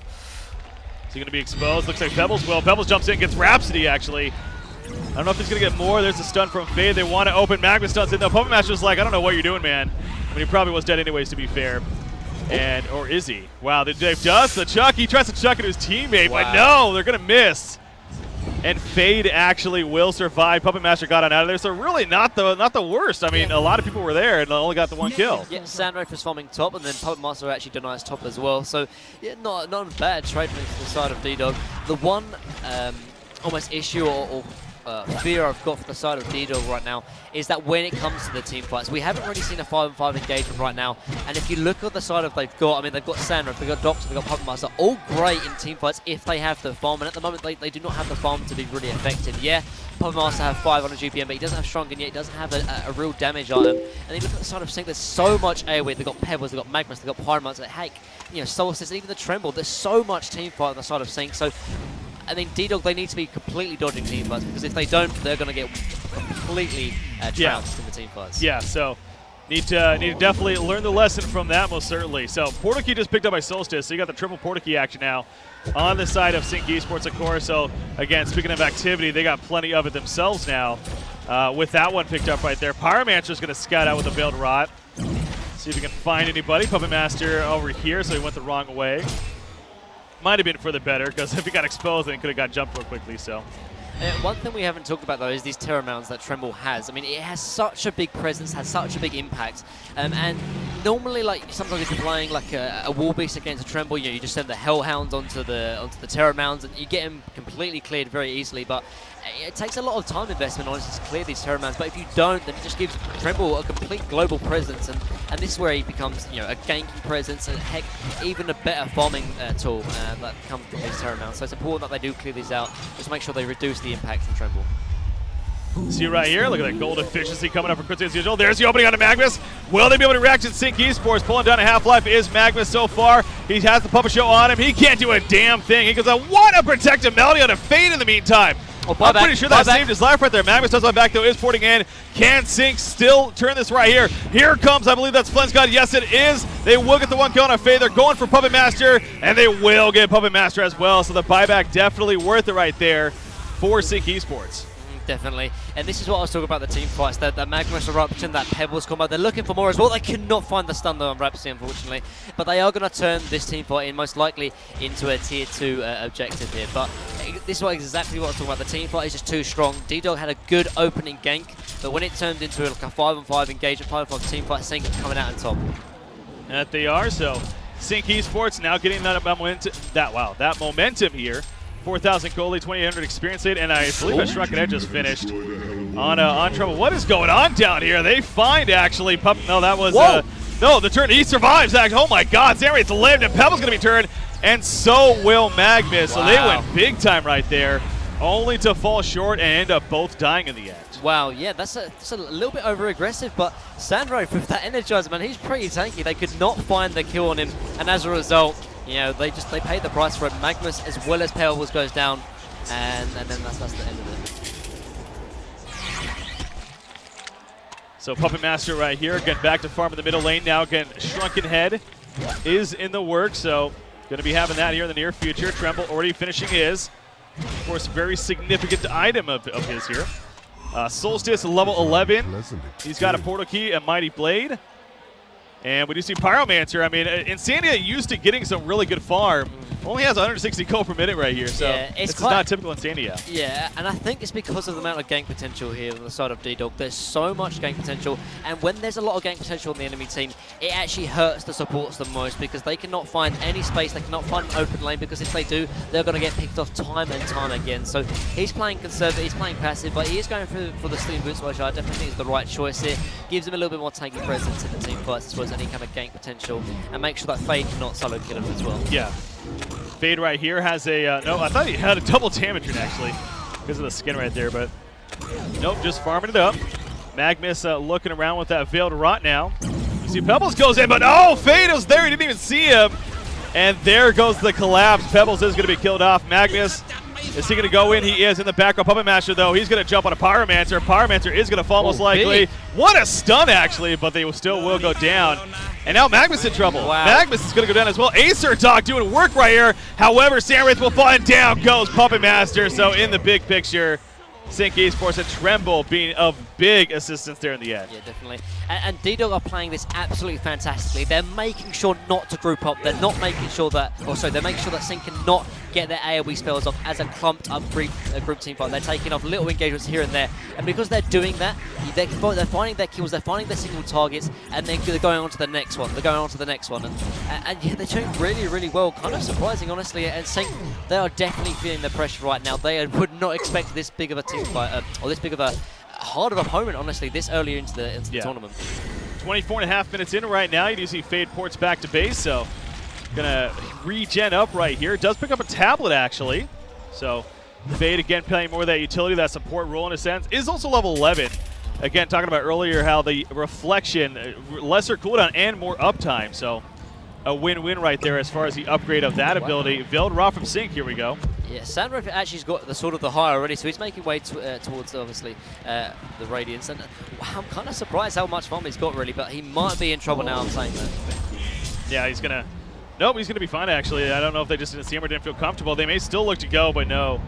Is he going to be exposed? Looks like Pebbles will. Pebbles jumps in, gets Rhapsody, actually. I don't know if he's going to get more. There's a stun from Fade. They want to open. Magma stuns in. The Puppet Master's like, I don't know what you're doing, man. I mean, he probably was dead anyways, to be fair. And, or is he? Wow, they've just the chuck. He tries to chuck it to his teammate, Wow. but no, they're going to miss. And Fade actually will survive. Puppet Master got on out of there, so really not the worst. I mean, a lot of people were there and only got the one kill. Yeah, Sandwraith was farming top, and then Puppet Master actually denies top as well. So, yeah, not a bad trade from the side of D-Dog. The one almost issue or fear I've got for the side of D-Dog right now is that when it comes to the team fights, we haven't really seen a 5-on-5 engagement right now. And if you look at the side of they've got Sandwraith, they've got Doctor, they've got Puppet Master, all great in team fights if they have the farm. And at the moment, they do not have the farm to be really effective. Yeah, Puppet Master have 5 on a GPM, but he doesn't have Strong, and yet he doesn't have a real damage item. And then you look at the side of Sync, there's so much AoE. They've got Pebbles, they've got Magnus, they've got Pyromancer, Hake, Solstice, even the Tremble. There's so much team fight on the side of Sync. So I mean, D-Dog, they need to be completely dodging team fights, because if they don't, they're going to get completely trounced in the team fights. Yeah, so need to definitely learn the lesson from that, most certainly. So Portkey just picked up by Solstice, so you got the triple Portkey action now on the side of Sync Esports, of course. So again, speaking of activity, they got plenty of it themselves now with that one picked up right there. Pyromancer's going to scout out with a Veiled Rot. See if he can find anybody. Puppet Master over here, so he went the wrong way. Might have been for the better, because if he got exposed, then he could have got jumped real quickly. So, one thing we haven't talked about, though, is these Terror Mounds that Tremble has. I mean, it has such a big presence, has such a big impact. And normally, like, sometimes if you're playing like a Wall Beast against a Tremble, you just send the Hellhounds onto the Terror Mounds, and you get them completely cleared very easily. But it takes a lot of time investment on to clear these Terror Mounds. But if you don't, then it just gives Tremble a complete global presence, and this is where he becomes, a ganking presence, and heck, even a better farming tool that comes from these Terror Mounds. So it's important that they do clear these out, just make sure they reduce the impact from Tremble. See right here, look at that gold efficiency coming up for Quincy as usual. There's the opening onto Magnus. Will they be able to react in Sync Esports? Pulling down a Half-Life is Magnus so far. He has the puppet show on him. He can't do a damn thing. He goes, I want to protect him. Melody on a Fade in the meantime. I'm pretty sure that saved his life right there. Magnus does one back though, is porting in. Can Sync still turn this right here? Here comes, I believe that's Flenscott. Yes, it is. They will get the one kill on a Fade. They're going for Puppet Master, and they will get Puppet Master as well. So the buyback definitely worth it right there for Sync Esports. Definitely. And this is what I was talking about, the team fights. That Magnus Eruption, that Pebbles combo, they're looking for more as well. They cannot find the stun though on Rhapsody, unfortunately. But they are going to turn this team fight in, most likely into a tier 2 objective here. But this is exactly what I was talking about. The team fight is just too strong. D-Dog had a good opening gank, but when it turned into like a 5-on-5 engagement, 5-on-5 team fight, Sync coming out on top. And that they are, so Sync Esports now getting that momentum here. 4,000 gold lead, 2,800 experience lead, and I believe a Shrunken Edge just finished on Trouble. What is going on down here? They find actually no, that was no, the turn. He survives. Oh my God, Xanraid's lived, and Pebble's gonna be turned, and so will Magnus. Wow. So they went big time right there, only to fall short and end up both dying in the end. Wow, yeah, that's a little bit over aggressive, but Sandro with that Energizer, man, he's pretty tanky. They could not find the kill on him, and as a result, they paid the price for it. Magnus as well as Pebbles goes down, and then that's the end of it. So Puppet Master right here, again back to farm in the middle lane now. Again, Shrunken Head is in the works, so going to be having that here in the near future. Tremble already finishing his. Of course, very significant item of his here. Solstice level 11. He's got a Portal Key, a Mighty Blade. And we do see Pyromancer. I mean, Insania used to getting some really good farm. Only has 160 gold per minute right here, so yeah, it's not typical Insania. Yeah, and I think it's because of the amount of gank potential here on the side of D-Dog. There's so much gank potential, and when there's a lot of gank potential on the enemy team, it actually hurts the supports the most, because they cannot find any space, they cannot find an open lane, because if they do, they're going to get picked off time and time again. So he's playing conservative, he's playing passive, but he is going for the Steam Boots, which I definitely think is the right choice here. Gives him a little bit more tanky presence in the team fights, as well as any kind of gank potential, and make sure that Fade cannot solo kill him as well. Yeah. Fade right here has a, no, I thought he had a double damage actually, because of the skin right there, but nope, just farming it up. Magnus looking around with that Veiled Rot now. You see Pebbles goes in, but oh, Fade was there, he didn't even see him. And there goes the collapse. Pebbles is going to be killed off. Magnus, is he going to go in? He is in the background. Puppet Master, though, he's going to jump on a Pyromancer. Pyromancer is going to fall most likely. What a stun, actually, but they still will go down. And now Magnus in trouble. Wow. Magnus is going to go down as well. Acer Dog doing work right here. However, Xanraith will fall, and down goes Puppet Master. So in the big picture, Sync Esports and Tremble being of big assistance there in the end. Yeah, definitely. And D-Dog are playing this absolutely fantastically. They're making sure not to group up. They're not making sure that, they're making sure that Sync cannot get their AoE spells off as a clumped up group team fight. They're taking off little engagements here and there. And because they're doing that, they're finding their kills, they're finding their single targets, and then they're going on to the next one. They're going on to the next one. And yeah, they're doing really, really well. Kind of surprising, honestly. And Sync, they are definitely feeling the pressure right now. They would not expect this big of a team fight, or this big of a harder opponent, honestly, this early into the tournament. 24.5 minutes in right now. You do see Fade ports back to base, so gonna regen up right here. Does pick up a tablet, actually. So Fade, again, playing more of that utility, that support role in a sense. Is also level 11. Again, talking about earlier how the reflection, lesser cooldown and more uptime. So a win-win right there as far as the upgrade of that ability. Veld Raw from Sync, here we go. Yeah, Sandro actually's got the sort of the high already, so he's making way towards, obviously, the Radiance. And I'm kind of surprised how much farm he's got, really, but he might be in trouble now, I'm saying that. Yeah, he's going to... Nope, he's going to be fine, actually. I don't know if they just didn't see him or didn't feel comfortable. They may still look to go, but no.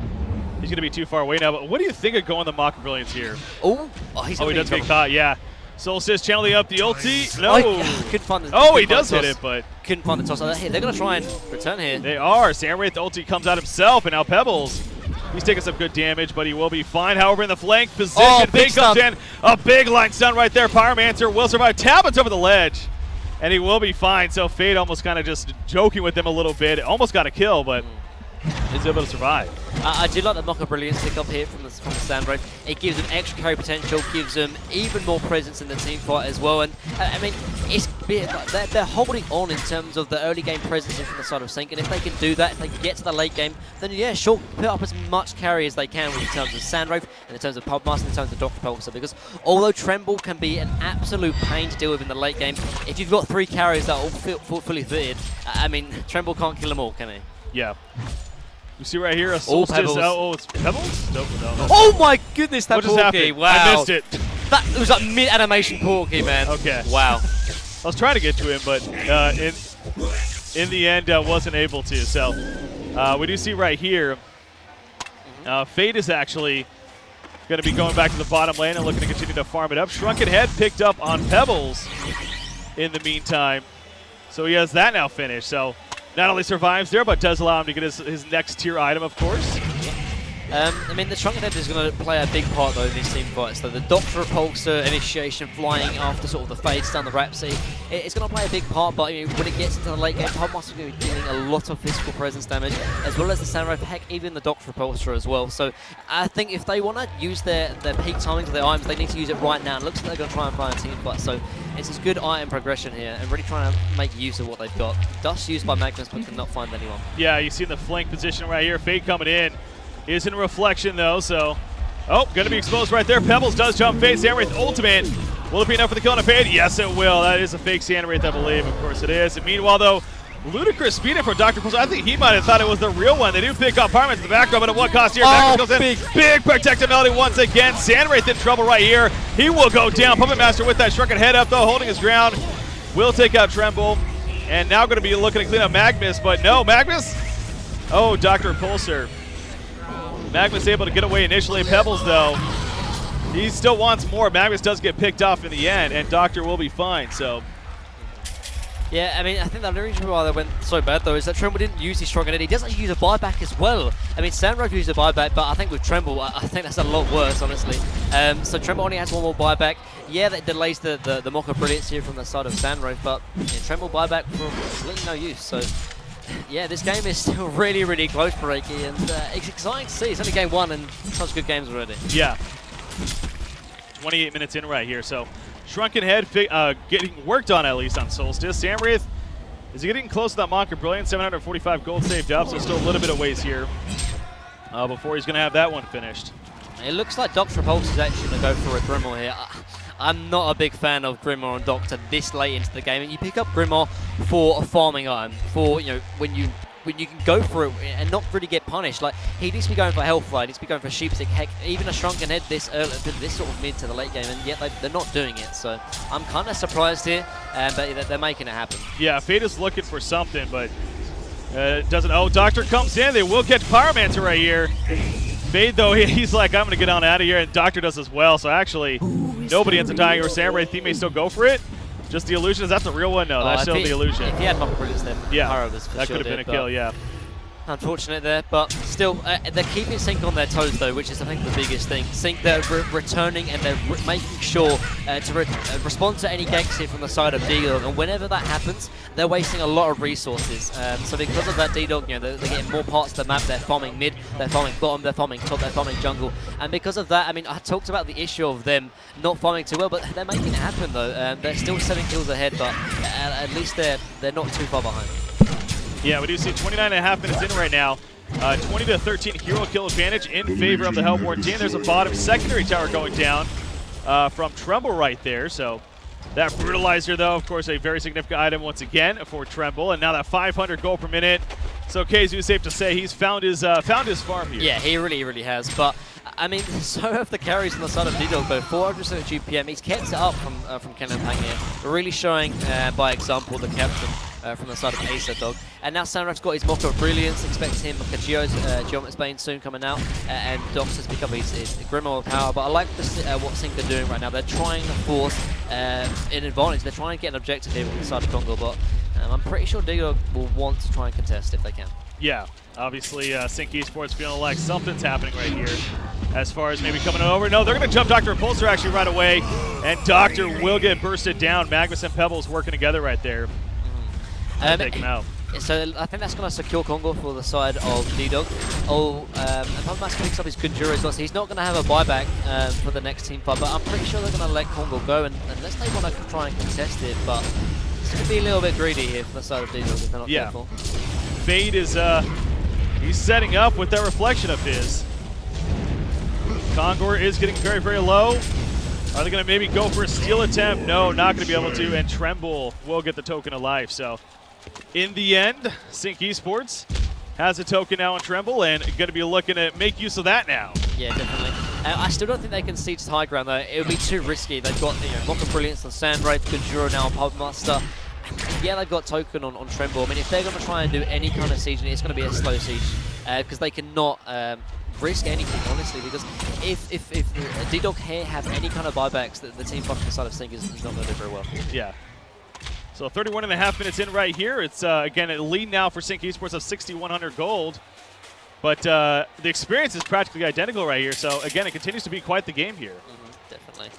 He's going to be too far away now. But what do you think of going the Mock Brilliance here? He does get caught, yeah. Solstice channeling up the ulti. No. Couldn't find the, he does hit it, but... Couldn't find the toss. They're going to try and return here. They are. Samwraith ulti comes out himself, and now Pebbles. He's taking some good damage, but he will be fine. However, in the flank position, big comes in. A big line stun right there. Pyromancer will survive. Tablets over the ledge, and he will be fine. So Fade almost kind of just joking with him a little bit. Almost got a kill, but is able to survive. I do like the Mocha Brilliance pick up here from the Sandro. It gives them extra carry potential, gives them even more presence in the team fight as well. And I mean, they're holding on in terms of the early game presence from the side of Sync. And if they can do that, if they can get to the late game, then yeah, sure, put up as much carry as they can in terms of Sandro, and in terms of Pubmaster, in terms of Dr. Pulsar. Because although Tremble can be an absolute pain to deal with in the late game, if you've got 3 carries that are all fully fitted, I mean, Tremble can't kill them all, can he? Yeah. You see right here, a Solstice. It's Pebbles? No. Oh my goodness, that Porky. Wow. I missed it. That was like mid-animation Porky, man. Okay. Wow. I was trying to get to him, but in the end, wasn't able to. So we do see right here, Fade is actually going to be going back to the bottom lane and looking to continue to farm it up. Shrunken Head picked up on Pebbles in the meantime. So he has that now finished. So not only survives there, but does allow him to get his next tier item, of course. I mean, the Shrunken Head is going to play a big part, though, in these team fights. So the Doctor Repulsor initiation flying after sort of the Fade stun, the Rhapsody, it's going to play a big part, but you know, when it gets into the late game, Pubmaster is going to be dealing a lot of physical presence damage, as well as the Samurai, heck, even the Doctor Repulsor as well. So I think if they want to use their peak timing to their items, they need to use it right now. It looks like they're going to try and play a team fight. So it's this good item progression here, and really trying to make use of what they've got. Dust used by Magnus, but cannot find anyone. Yeah, you see the flank position right here. Fade coming in. Is in reflection, though, so... Oh, going to be exposed right there. Pebbles does jump Fade. Sandwraith ultimate. Will it be enough for the kill on a Fade? Yes, it will. That is a fake Sandwraith, I believe. Of course it is. And meanwhile, though, ludicrous speed in from Dr. Pulsar. I think he might have thought it was the real one. They do pick up Parmans in the background, but at what cost here? Magnus goes in. Big protective melody once again. Sandwraith in trouble right here. He will go down. Puppet Master with that Shrunken Head up, though, holding his ground. Will take out Tremble. And now going to be looking to clean up Magnus, but no, Magnus. Oh, Dr. Pulsar. Magnus able to get away initially. Pebbles, though, he still wants more. Magnus does get picked off in the end, and Doctor will be fine, so. Yeah, I mean, I think the reason why they went so bad, though, is that Tremble didn't use his Shrunken Head. He does actually use a buyback as well. I mean, Sandro used a buyback, but I think with Tremble, I think that's a lot worse, honestly. So Tremble only has one more buyback. Yeah, that delays the Mocha Brilliance here from the side of Sandro, but yeah, Tremble buyback for completely no use, so. Yeah, this game is still really, really close for Reiki, and it's exciting to see. It's only game 1 and such good games already. Yeah. 28 minutes in right here, so Shrunken Head getting worked on at least on Solstice. Samwraith, is he getting close to that Mocker Brilliant? 745 gold saved up, so still a little bit of ways here before he's going to have that one finished. It looks like Dr. Repulsor is actually going to go for a Grimoire here. I'm not a big fan of Grimoire and Doctor this late into the game, and you pick up Grimoire for a farming item, for when you can go for it and not really get punished. Like, he needs to be going for health fly, he needs to be going for sheepstick, heck, even a Shrunken Head this early, this sort of mid to the late game, and yet they're not doing it. So I'm kind of surprised here, but they're making it happen. Yeah, Fade is looking for something, but it doesn't. Oh, Doctor comes in. They will get Pyromancer right here. Fade, though, he's like, I'm going to get on out of here, and Doctor does as well. So actually, nobody ends up dying. Or Samurai teammates still go for it. Just the illusion. Is that the real one? No, that's still the illusion. If he had Mock Brilliance, then yeah, was for that sure could have been a but kill, yeah. Unfortunate there, but still, they're keeping Sync on their toes, though, which is, I think, the biggest thing. Sync, they're returning and they're making sure to respond to any ganks hit from the side of D-Dog, and whenever that happens, they're wasting a lot of resources. So because of that, D-Dog, you know, they're getting more parts of the map. They're farming mid, they're farming bottom, they're farming top, they're farming jungle, and because of that, I mean, I talked about the issue of them not farming too well, but they're making it happen, though. They're still 7 kills ahead, but at least they're not too far behind. Yeah, we do see 29.5 minutes in right now. 20 to 13 hero kill advantage in favor of the Hellborn team. There's a bottom secondary tower going down from Tremble right there. So that Brutalizer, though, of course, a very significant item once again for Tremble. And now that 500 gold per minute. So KZU, safe to say he's found his farm here. Yeah, he really has. But I mean, so have the carries on the side of D-Dog, though. 400 GPM. He's kept it up from Kenan Pang here, really showing by example the captain. From the side of Acer Dog. And now Sanraf's got his Mock of Brilliance, expect him like a Geomet's Bane soon coming out, and Dox has picked up his Grimoire power, but I like what Sync are doing right now. They're trying to force an advantage, they're trying to get an objective here on the side of Congo, but I'm pretty sure D-Dog will want to try and contest if they can. Yeah, obviously Sync Esports feeling like something's happening right here as far as maybe coming over. No, they're going to jump Dr. Repulsor actually right away, and Doctor will get bursted down. Magnus and Pebbles working together right there. Take him out. So I think that's going to secure Congo for the side of D-Dog. And Pubmaster picks up his Conjuro as well, so he's not going to have a buyback for the next team fight, but I'm pretty sure they're going to let Congo go, and unless they want to try and contest it, but it's going to be a little bit greedy here for the side of D-Dog if they're not careful. Fade is, he's setting up with that reflection of his. Kongor is getting very low. Are they going to maybe go for a steal attempt? No, not going to be able to, and Tremble will get the token of life. So, in the end, Sync Esports has a token now on Tremble, and going to be looking to make use of that now. Yeah, definitely. I still don't think they can siege to high ground, though. It would be too risky. They've got Mock of Brilliance on Sandwraith, Conjuro now on Pubmaster. Yeah, they've got token on Tremble. I mean, if they're going to try and do any kind of siege, it's going to be a slow siege, because they cannot risk anything, honestly, because if D-Dog here have any kind of buybacks, the team fight from the side of Sync is not going to do very well. Yeah. So 31.5 minutes in right here. It's, again, a lead now for Sync Esports of 6,100 gold. But the experience is practically identical right here. So, again, it continues to be quite the game here. Definitely.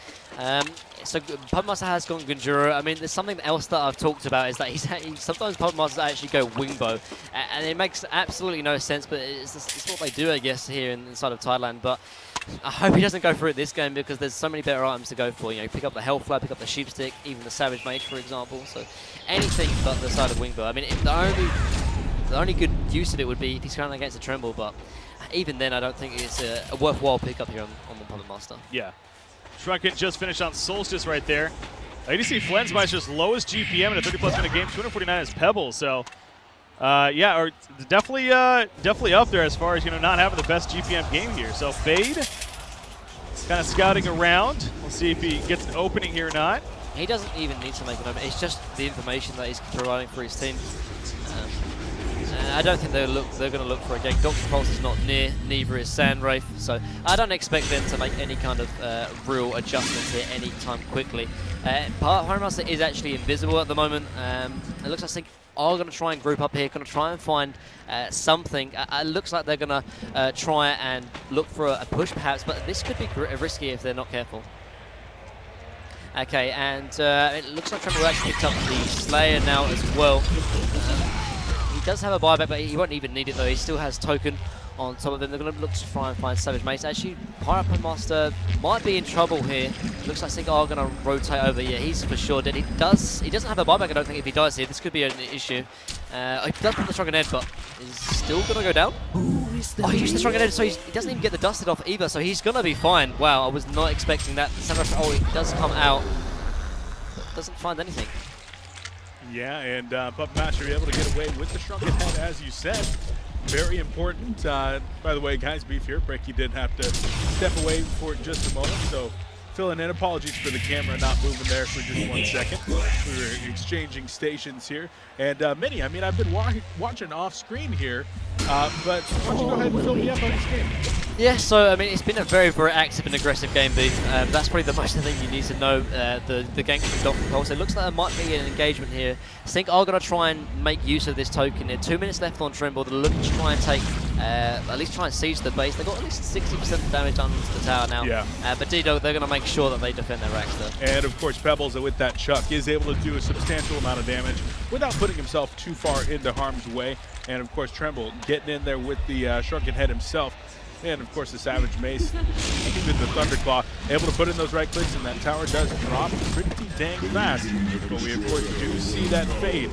So Pubmaster has gone Conjuro. I mean, there's something else that I've talked about is that sometimes Pubmasters actually go Wingbow, and it makes absolutely no sense, but it's what they do, I guess, here inside of Thailand. But I hope he doesn't go for it this game, because there's so many better items to go for. You know, pick up the Hell Flag, pick up the Sheepstick, even the Savage Mage, for example. So anything but the side of Wingbow. I mean, the only good use of it would be if he's going against a Tremble, but even then, I don't think it's a worthwhile pickup here on the Pubmaster. Yeah. Shrunken just finished on Solstice right there. ADC Flensmeister's lowest GPM in a 30-plus minute game, 249 is Pebbles. So, yeah, or definitely up there as far as, not having the best GPM game here. So Fade kind of scouting around. We'll see if he gets an opening here or not. He doesn't even need to make an opening. It's just the information that he's providing for his team. I don't think they're going to look for a gank. Dr. Pulse is not near, neither is Sandwraith, so I don't expect them to make any kind of real adjustments here anytime quickly. Pyramaster is actually invisible at the moment. It looks like Sync are going to try and group up here, going to try and find something. It looks like they're going to try and look for a push perhaps, but this could be risky if they're not careful. Okay, and it looks like Tremble actually picked up the Slayer now as well. He does have a buyback, but he won't even need it though. He still has token on top of them. They're going to look to try and find Savage Mace. Actually, Pirate Master might be in trouble here. Looks like Sync are going to rotate over. Yeah, he's for sure dead. He doesn't have a buyback, I don't think, if he dies here. This could be an issue. He does put the Shrunken Head, but is still going to go down. Oh, he used the Shrunken Head, so he doesn't even get the dusted off either, so he's going to be fine. Wow, I was not expecting that. Oh, he does come out, but doesn't find anything. Yeah, and Pubmaster able to get away with the Shrunken Head, as you said. Very important. By the way, guys, beef here. Brecky did have to step away for just a moment, so filling in. Apologies for the camera not moving there for just 1 second. We were exchanging stations here. And Minnie, I mean, I've been watching off screen here, but why don't you go ahead and fill me up on this game? Yeah, so I mean, it's been a very, very active and aggressive game, Beef. That's probably the most thing you need to know. The gank from Dr. Pulse. It looks like there might be an engagement here. Sync are going to try and make use of this token. There 2 minutes left on Trimble. They're looking to try and take, at least try and siege the base. They've got at least 60% damage done to the tower now. Yeah. But D-Dog, they're going to make sure that they defend their racks there. And of course, Pebbles with that Chuck is able to do a substantial amount of damage without putting himself too far into harm's way. And of course, Tremble getting in there with the Shrunken Head himself. And of course, the Savage Mace with the Thunderclaw, able to put in those right clicks, and that tower does drop pretty dang fast. But we of course do see that Fade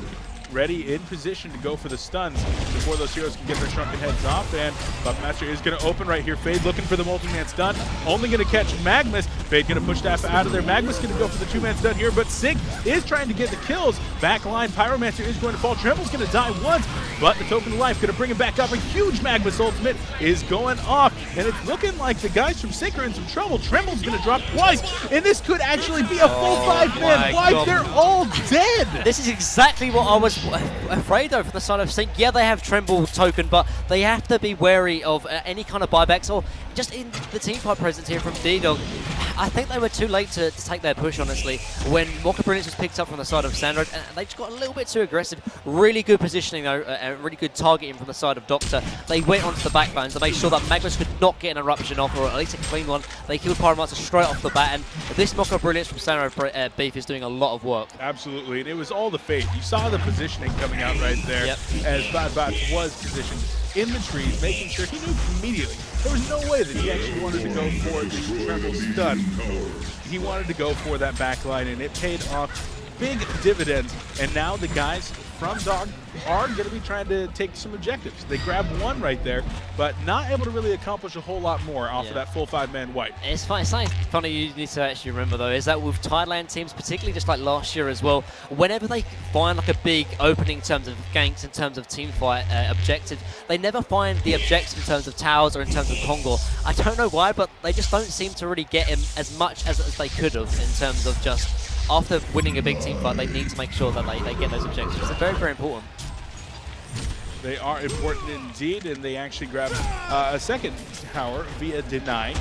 ready in position to go for the stuns before those heroes can get their Shrunken Heads off. And Buckmaster is going to open right here. Fade looking for the multi-man stun, only going to catch Magmus. Fade going to push that out of there. Magmus going to go for the 2-man stun here, but Sync is trying to get the kills. Backline Pyromancer is going to fall. Tremble's going to die once, but the Token of Life going to bring him back up. A huge Magmus ultimate is going off, and it's looking like the guys from Sync are in some trouble. Tremble's going to drop twice, and this could actually be a full 5-man wipe. They're all dead. This is exactly what I was afraid of from the side of Sync. Yeah, they have Tremble token, but they have to be wary of any kind of buybacks, or just in the team fight presence here from D-Dog. I think they were too late to take their push, honestly, when Mocha Brilliance was picked up from the side of Sandro, and they just got a little bit too aggressive. Really good positioning, though, really good targeting from the side of Doctor. They went onto the backbones to make sure that Magnus could not get an eruption off, or at least a clean one. They killed Pyromancer straight off the bat, and this Mocha Brilliance from Sandro Beef is doing a lot of work. Absolutely, and it was all the Fade. You saw the positioning coming out right there as Bad Bats was positioned in the trees, making sure he knew immediately. There was no way that he actually wanted to go for the Tremble stun. He wanted to go for that backline, and it paid off big dividends. And now the guys from Dog are going to be trying to take some objectives. They grabbed one right there, but not able to really accomplish a whole lot more off of that full 5-man wipe. It's funny, something funny you need to actually remember, though, is that with Thailand teams, particularly just like last year as well, whenever they find like a big opening in terms of ganks, in terms of team fight objectives, they never find the objectives in terms of towers or in terms of Kongor. I don't know why, but they just don't seem to really get him as much as they could have in terms of just after winning a big team fight, they need to make sure that they get those objectives. It's very, very important. They are important indeed, and they actually grabbed a second tower via Deny.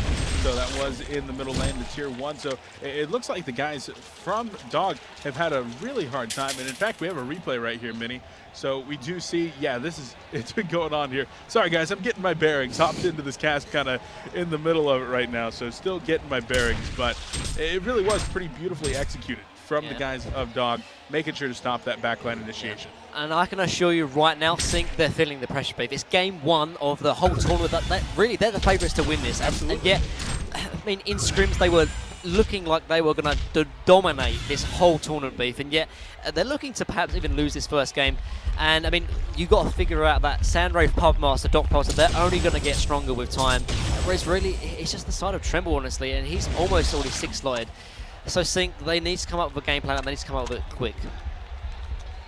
So that was in the middle lane, the tier 1. So it looks like the guys from Dog have had a really hard time. And in fact, we have a replay right here, Minnie. So we do see, yeah, it's been going on here. Sorry guys, I'm getting my bearings. Hopped into this cast kind of in the middle of it right now. So still getting my bearings, but it really was pretty beautifully executed from the guys of Dog, making sure to stop that backline initiation. And I can assure you right now, Sync, they're feeling the pressure, Beef. It's game 1 of the whole tournament. Really, they're the favourites to win this. Absolutely. And yet, I mean, in scrims, they were looking like they were going to dominate this whole tournament, Beef. And yet, they're looking to perhaps even lose this first game. And, I mean, you got to figure out that Sandro, Pubmaster, Doc Pulsar, they're only going to get stronger with time. Whereas, really, it's just the side of Tremble, honestly. And he's almost already 6-slotted. So Sync, they need to come up with a game plan, and they need to come up with it quick.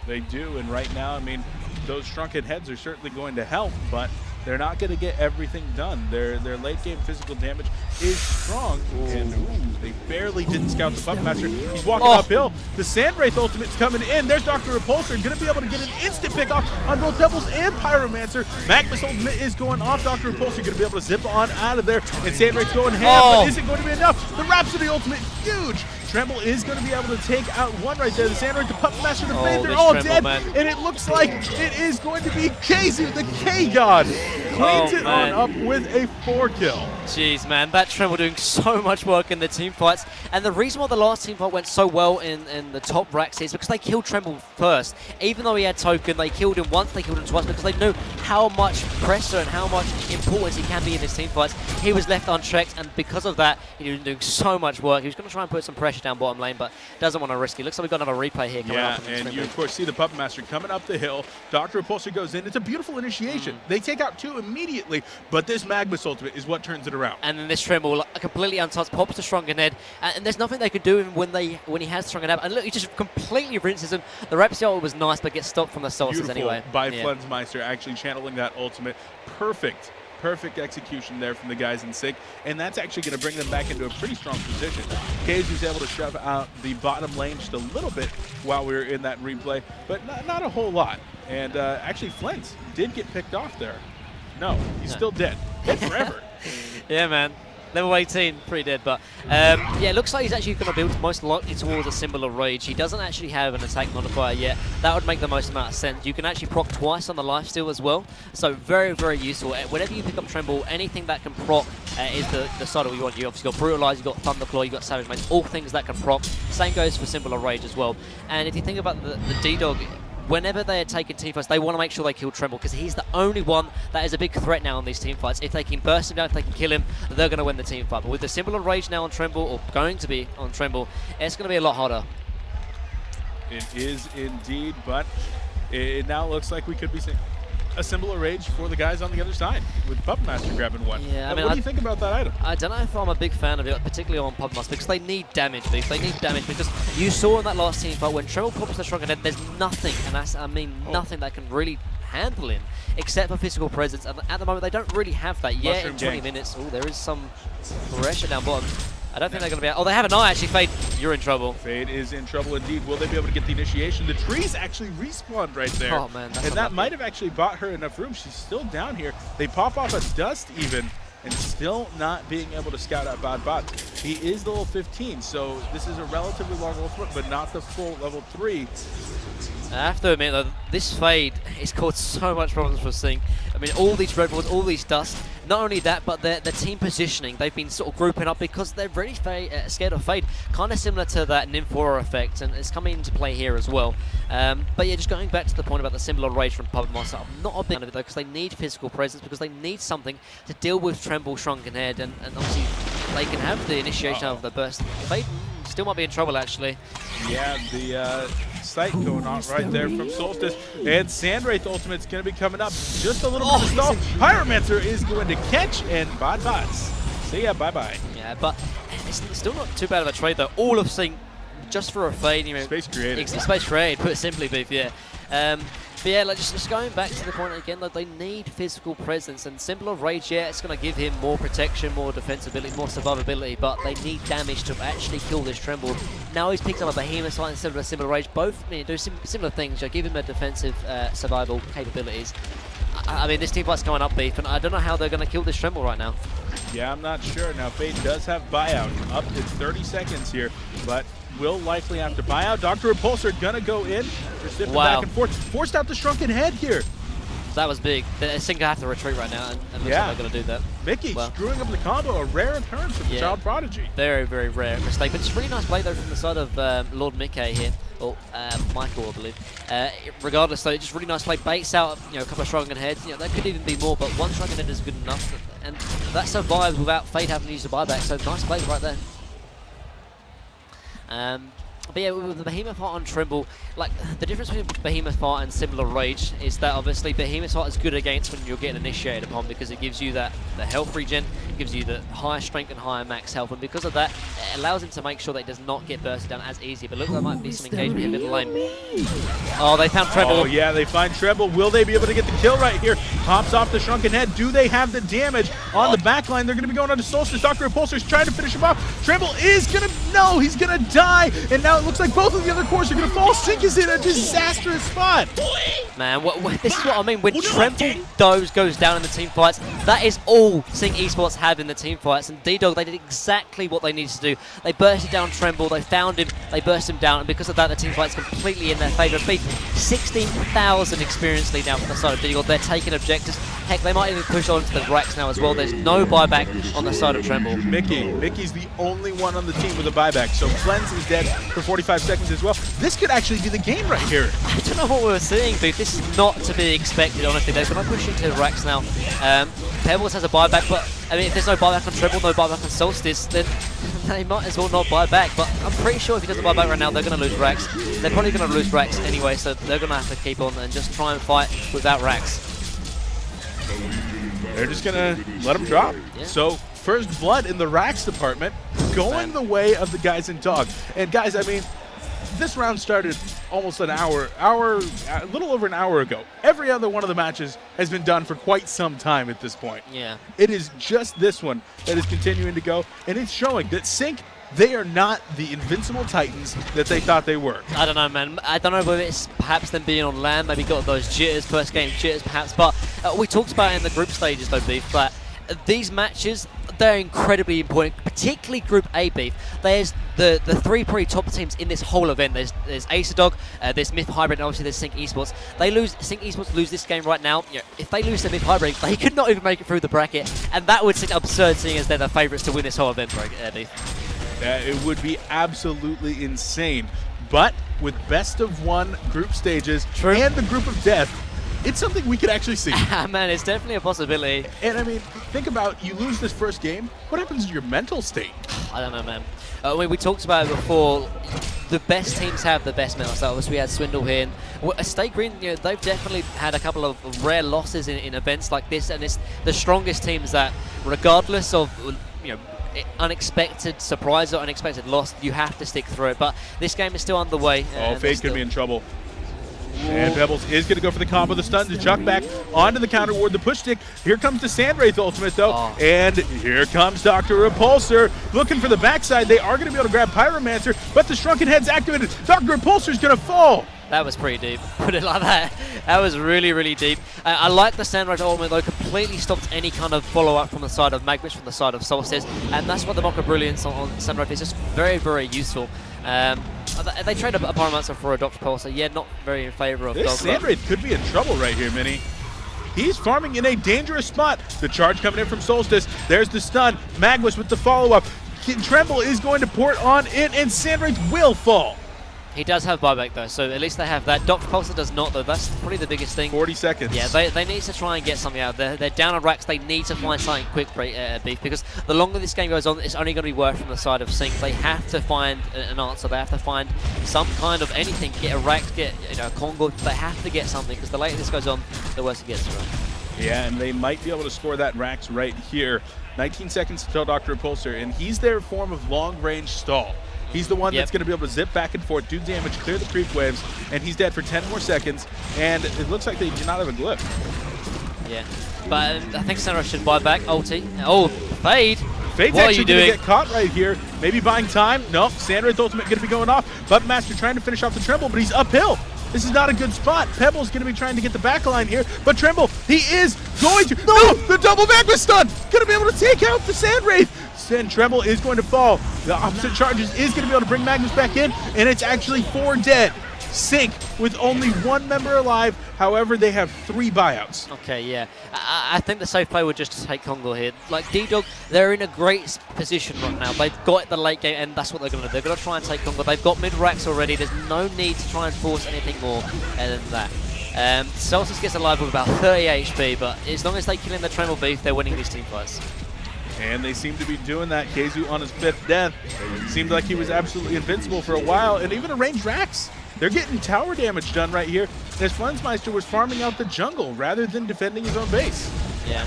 They do, and right now, I mean, those Shrunken Heads are certainly going to help, but they're not going to get everything done. Their late game physical damage is strong, and they barely didn't scout the Puppet Master. He's walking uphill. The Sandwraith ultimate's coming in. There's Dr. Repulsor, going to be able to get an instant pick off on both Devils and Pyromancer. Magmus ultimate is going off. Dr. Repulsor going to be able to zip on out of there, and Sandwraith's going ham, but is it going to be enough? The Rhapsody ultimate, huge! Tremble is going to be able to take out one right there. The Sandwraith, the Puppet Master, the Fade, they're all dead. And it looks like it is going to be Keizu, the K-God. Cleans it on up with a 4-kill. Jeez, man, that Tremble doing so much work in the team fights. And the reason why the last team fight went so well in the top racks is because they killed Tremble first. Even though he had token, they killed him once, they killed him twice, because they knew how much pressure and how much importance he can be in his team fights. He was left unchecked, and because of that, he was doing so much work. He was going to try and put some pressure down bottom lane, but doesn't want to risk it. Looks like we've got another replay here coming up. Yeah, and you, of course, see the Puppet Master coming up the hill. Dr. Repulsor goes in. It's a beautiful initiation. They take out 2 immediately, but this Magmus ultimate is what turns it around. And then this Tremble, completely untouched, pops to Shrunken Head, and there's nothing they could do when he has Shrunken Head. And look, he just completely rinses him. The Rhapsody ult was nice, but gets stopped from the Solstice anyway. By Flensmeister actually channeling that ultimate. Perfect execution there from the guys in Sync, and that's actually going to bring them back into a pretty strong position. Keizu's able to shove out the bottom lane just a little bit while we were in that replay, but not a whole lot. And actually, Flens did get picked off there. No, he's still dead. Dead forever. Yeah, man. Level 18, pretty dead, but yeah, it looks like he's actually going to build most likely towards a symbol of rage. He doesn't actually have an attack modifier yet. That would make the most amount of sense. You can actually proc twice on the lifesteal as well, so very, very useful. Whenever you pick up Tremble, anything that can proc is the side of you want. You obviously got Brutalize, you got Thunderclaw, you got Savage Mace, all things that can proc. Same goes for symbol of rage as well. And if you think about the D-Dog, whenever they are taking teamfights, they want to make sure they kill Tremble because he's the only one that is a big threat now on these teamfights. If they can burst him down, if they can kill him, they're going to win the teamfight. But with the symbol of rage now on Tremble, or going to be on Tremble, it's going to be a lot harder. It is indeed, but it now looks like we could be seeing a symbol of rage for the guys on the other side, with Puppet Master grabbing one. Yeah, I mean, what do you think about that item? I don't know if I'm a big fan of it, particularly on Puppet Master, because they need damage, Beef. They need damage because you saw in that last team fight when Tremble pops the Shrunken Head, there's nothing, and that's, I mean, nothing that can really handle him except for physical presence. And at the moment, they don't really have that yet. In 20 minutes, oh, there is some pressure down bottom. I don't think they're going to be out. Oh, they have an eye, actually. Fade, you're in trouble. Fade is in trouble indeed. Will they be able to get the initiation? The trees actually respawned right there. Oh, man. And that might have actually bought her enough room. She's still down here. They pop off a dust even, and still not being able to scout out bad bots. He is level 15, so this is a relatively long ultimate, but not the full level 3. I have to admit, though, this Fade has caused so much problems for Sync. I mean, all these red balls, all these dust. Not only that, but the team positioning. They've been sort of grouping up because they're really scared of Fade. Kind of similar to that Nymphora effect, and it's coming into play here as well. But yeah, just going back to the point about the symbol of rage from Puppet Master, I'm not a big fan of it, though, because they need physical presence, because they need something to deal with Tremble, Shrunken Head, and obviously they can have the initiation of the burst. Fade still might be in trouble, actually. Yeah, the sight going on right there from Solstice. And Sandwraith Ultimate's going to be coming up. Just a little bit of stall. Pyromancer is going to catch, and Bad Bots. See ya, bye-bye. Yeah, but it's still not too bad of a trade, though. All of Sync just for a Fade. You know, Space created. Space created, put it simply, Beef, yeah. But yeah, like just going back to the point again, like they need physical presence, and Symbol of Rage, yeah, it's going to give him more protection, more defensibility, more survivability, but they need damage to actually kill this Tremble. Now he's picked up a Behemoth fight instead of a Symbol of Rage. Both do similar things. You give him a defensive survival capabilities. I mean, this team fight's going up, Beef, and I don't know how they're going to kill this Tremble right now. Yeah, I'm not sure. Now, Fade does have buyout up to 30 seconds here, but will likely have to buy out. Dr. Repulsor gonna go in. They're sifting back and forth. Forced out the Shrunken Head here. That was big. Sync have to retreat right now, and looks like they're going to do that. Mickey screwing up the combo, a rare occurrence from the Child Prodigy. Very, very rare mistake, but it's a really nice play, though, from the side of Lord Mickey here, or Michael, I believe. Regardless, though, just really nice play. Baits out, a couple of Shrunken Heads. That could even be more, but one Shrunken Head is good enough, and that survives without Fade having to use a buyback, so nice play right there. But yeah, with the Behemoth Heart on Tremble, like the difference between Behemoth Heart and Symbol of Rage is that obviously Behemoth Heart is good against when you're getting initiated upon, because it gives you the health regen, it gives you the higher strength and higher max health, and because of that, it allows him to make sure that he does not get bursted down as easy. But look, there might be some engagement here middle lane. Oh, they found Tremble. Oh yeah, they find Tremble. Will they be able to get the kill right here? Pops off the Shrunken Head. Do they have the damage on the back line? They're going to be going on to Solstice. Dr. Repulsor's trying to finish him off. Tremble is going to, no, he's going to die. And now it looks like both of the other cores are going to fall. Sync is in a disastrous spot. Man, this is what I mean. When Tremble goes down in the team fights, that is all Sync Esports have in the team fights. And D-Dog, they did exactly what they needed to do. They bursted down Tremble, they found him, they burst him down, and because of that, the team fight's completely in their favour. 16,000 experience lead now from the side of D-Dog. They're taking objectives. Heck, they might even push on to the racks now as well. There's no buyback on the side of Tremble. Mickey's the only one on the team with a buyback, so Cleanse is dead for 45 seconds as well. This could actually be the game right here. I don't know what we were seeing, Booth. This is not to be expected, honestly. They're going to push into the racks now. Pebbles has a buyback, but I mean, if there's no buyback on Tremble, no buyback on Solstice, then they might as well not buy back. But I'm pretty sure if he doesn't buy back right now, they're going to lose racks. They're probably going to lose racks anyway, so they're going to have to keep on and just try and fight without racks. They're just going to let them drop. Yeah. So first blood in the racks department, going the way of the guys in Dog. And guys, I mean, this round started almost a little over an hour ago. Every other one of the matches has been done for quite some time at this point. Yeah. It is just this one that is continuing to go, and it's showing that Sync, they are not the invincible titans that they thought they were. I don't know, man. I don't know whether it's perhaps them being on land, maybe got those jitters, first game jitters perhaps, but we talked about it in the group stages though, Beef, but these matches, they're incredibly important, particularly Group A beef. There's the three pretty top teams in this whole event. There's Acer Dog, there's Myth Hybrid, and obviously there's Sync Esports. Sync Esports lose this game right now. You know, if they lose to Myth Hybrid, they could not even make it through the bracket, and that would seem absurd, seeing as they're the favourites to win this whole event. Beef. It would be absolutely insane. But with best of 1 group stages and the group of death, it's something we could actually see. Man, it's definitely a possibility. And I mean, think about, you lose this first game, what happens to your mental state? I don't know, man. We talked about it before. The best teams have the best mental state. Obviously, we had Swindle here. And Stay Green, you know, they've definitely had a couple of rare losses in events like this, and it's the strongest teams that, regardless of, you know, unexpected surprise or unexpected loss, you have to stick through it. But this game is still underway. Oh, Fate could be in trouble. And Pebbles is going to go for the combo, the stun to chuck back onto the counter ward, the push stick. Here comes the Sandwraith ultimate, though. Oh. And here comes Dr. Repulsor looking for the backside. They are going to be able to grab Pyromancer, but the Shrunken Head's activated. Dr. Repulsor is going to fall. That was pretty deep. Put it like that. That was really, really deep. I like the Sandwraith ultimate, though. Completely stopped any kind of follow-up from the side of Magwitch, from the side of Solstice. And that's what the Mocha Brilliance on Sandwraith is just very, very useful. They trade a Pyromancer for a Dr. Pulsar. Yeah, not very in favor of this Sandwraith could be in trouble right here, Minnie. He's farming in a dangerous spot. The charge coming in from Solstice. There's the stun. Magwitch with the follow-up. Tremble is going to port on in, and Sandwraith will fall. He does have buyback, though, so at least they have that. Dr. Pulsar does not, though. That's probably the biggest thing. 40 seconds. Yeah, they need to try and get something out. They're down on racks. They need to find something quick, Beef, because the longer this game goes on, it's only going to be worse from the side of Sync. They have to find an answer. They have to find some kind of anything. Get a rack, get a Congo. They have to get something, because the later this goes on, the worse it gets, right? Yeah, and they might be able to score that Rax right here. 19 seconds to tell Dr. Repulsor, and he's their form of long-range stall. He's the one that's going to be able to zip back and forth, do damage, clear the creep waves, and he's dead for 10 more seconds, and it looks like they do not have a glyph. Yeah, but I think Sandra should buy back ulti. Oh, Fade! Fade's actually going to get caught right here. Maybe buying time. Nope, Sandwraith ultimate going to be going off. Puppet Master trying to finish off the Tremble, but he's uphill. This is not a good spot. Pebble's going to be trying to get the back line here, but Tremble, he is going to. No! The double back was stunned! Going to be able to take out the Sandwraith. And Tremble is going to fall. The opposite charges is going to be able to bring Magnus back in, and it's actually 4 dead. Sync with only 1 member alive. However, they have 3 buyouts. Okay, yeah. I think the safe play would just take Congo here. Like, D-Dog, they're in a great position right now. They've got the late game, and that's what they're going to do. They're going to try and take Congo. They've got mid-racks already. There's no need to try and force anything more than that. Celsius gets alive with about 30 HP, but as long as they kill in the Tremble Beef, they're winning these team fights. And they seem to be doing that. Keizu on his 5th death. Seemed like he was absolutely invincible for a while, and even a ranged Rax. They're getting tower damage done right here. As Flensmeister was farming out the jungle rather than defending his own base. Yeah.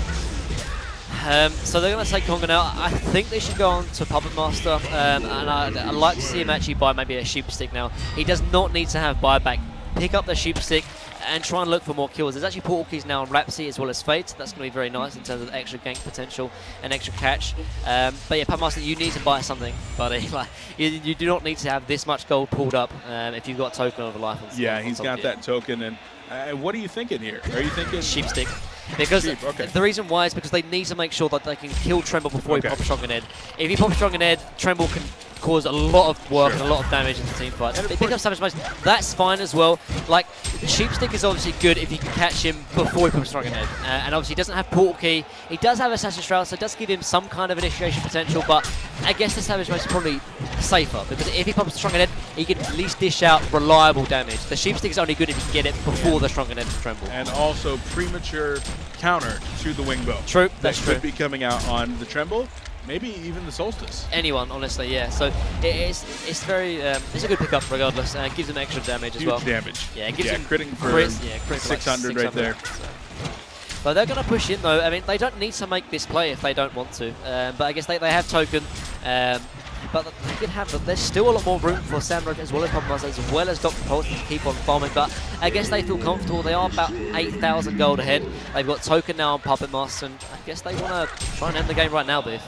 So they're going to take Congo now. I think they should go on to Puppet Master, and I'd like to see him actually buy maybe a Sheep Stick now. He does not need to have buyback. Pick up the Sheep Stick and try and look for more kills. There's actually portal keys now on Rhapsody as well as Fate. That's going to be very nice in terms of extra gank potential and extra catch. But yeah, Puppet Master, you need to buy something, buddy. Like, you do not need to have this much gold pulled up if you've got a token of life. Yeah, he's got that token. And what are you thinking here? Are you thinking Sheep Stick? Because the reason why is because they need to make sure that they can kill Tremble before he pops Shrunken Head. If he pops Shrunken Head, Tremble can cause a lot of work and a lot of damage in the team fight. If they pick up Savage Mode, that's fine as well. Like, Sheep Stick is obviously good if you can catch him before he pops Shrunken Head. And obviously he doesn't have Portal Key. He does have Assassin's Shroud, so it does give him some kind of initiation potential, but I guess the Savage Mode is probably safer, because if he pops the Shrunken Head, he can at least dish out reliable damage. The Sheep Stick is only good if you can get it before the Shrunken Head Tremble. And also premature counter to the Wing Bow. True, that's true. Could be coming out on the Tremble. Maybe even the Solstice. Anyone, honestly, yeah. So it's very it's a good pickup regardless, and it gives him extra damage as well. Huge damage. Yeah, it gives him critting for crit 600 right there. So. But they're going to push in though. I mean, they don't need to make this play if they don't want to. But I guess they have token. But they can have. There's still a lot more room for Sandrock as well as Puppet Master, as well as Dr. Pulse to keep on farming. But I guess they feel comfortable. They are about 8,000 gold ahead. They've got token now on Puppet Master, and I guess they want to try and end the game right now, Biff.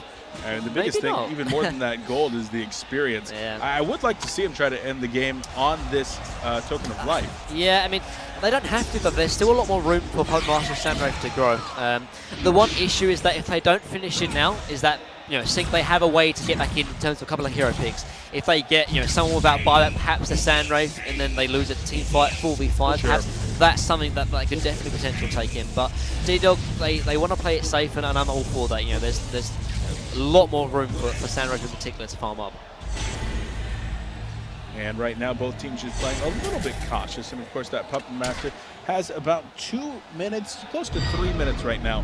And the biggest thing, even more than that gold, is the experience. Yeah. I would like to see him try to end the game on this token of life. Yeah, I mean, they don't have to, but there's still a lot more room for Puppet Master and Sandwraith to grow. The one issue is that if they don't finish it now, is that Sync, they have a way to get back in terms of a couple of hero picks. If they get, someone without buyback, perhaps the Sandwraith, and then they lose a team fight 4v5, Sure. perhaps that's something that they could definitely potentially take in. But D-Dog, they want to play it safe, and I'm all for that. There's a lot more room for Sandwraith in particular to farm up. And right now, both teams just playing a little bit cautious. And of course, that Puppet Master has about 2 minutes, close to 3 minutes right now,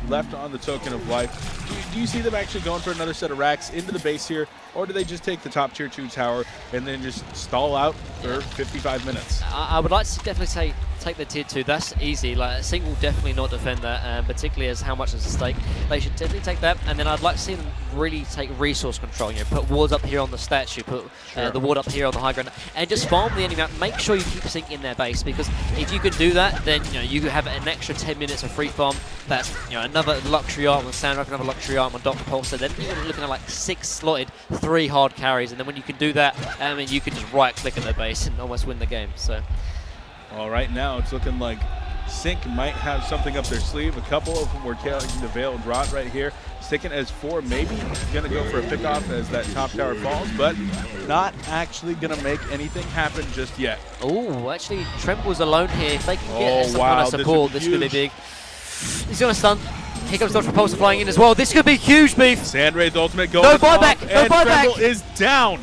left on the Token of Life. Do you see them actually going for another set of racks into the base here, or do they just take the top tier 2 tower and then just stall out for 55 minutes? I would like to definitely take the tier 2. That's easy. Like, Sync will definitely not defend that, particularly as how much is at stake. They should definitely take that, and then I'd like to see them really take resource control. Put wards up here on the statue, put the ward up here on the high ground, and just farm the enemy out. Make sure you keep Sync in their base, because if you can do that, then you have an extra 10 minutes of free farm. That's another luxury item on Sandrock, another luxury item on Dr. Pulsar. Then you're looking at like 6 slotted, 3 hard carries, and then when you can do that, you can just right-click in their base and almost win the game. So. All right, now it's looking like Sync might have something up their sleeve. A couple of them were carrying the Veiled Rot right here. Sticking as 4, maybe going to go for a pickoff as that top tower falls, but not actually going to make anything happen just yet. Oh, actually, Tremble's alone here. If they can get some kind of support, this could be big. He's going to stun. Here comes Dr. Pulsar flying in as well. This could be huge, Beef. Sandwraith ultimate going No buyback, off, no and buyback. Tremble is down.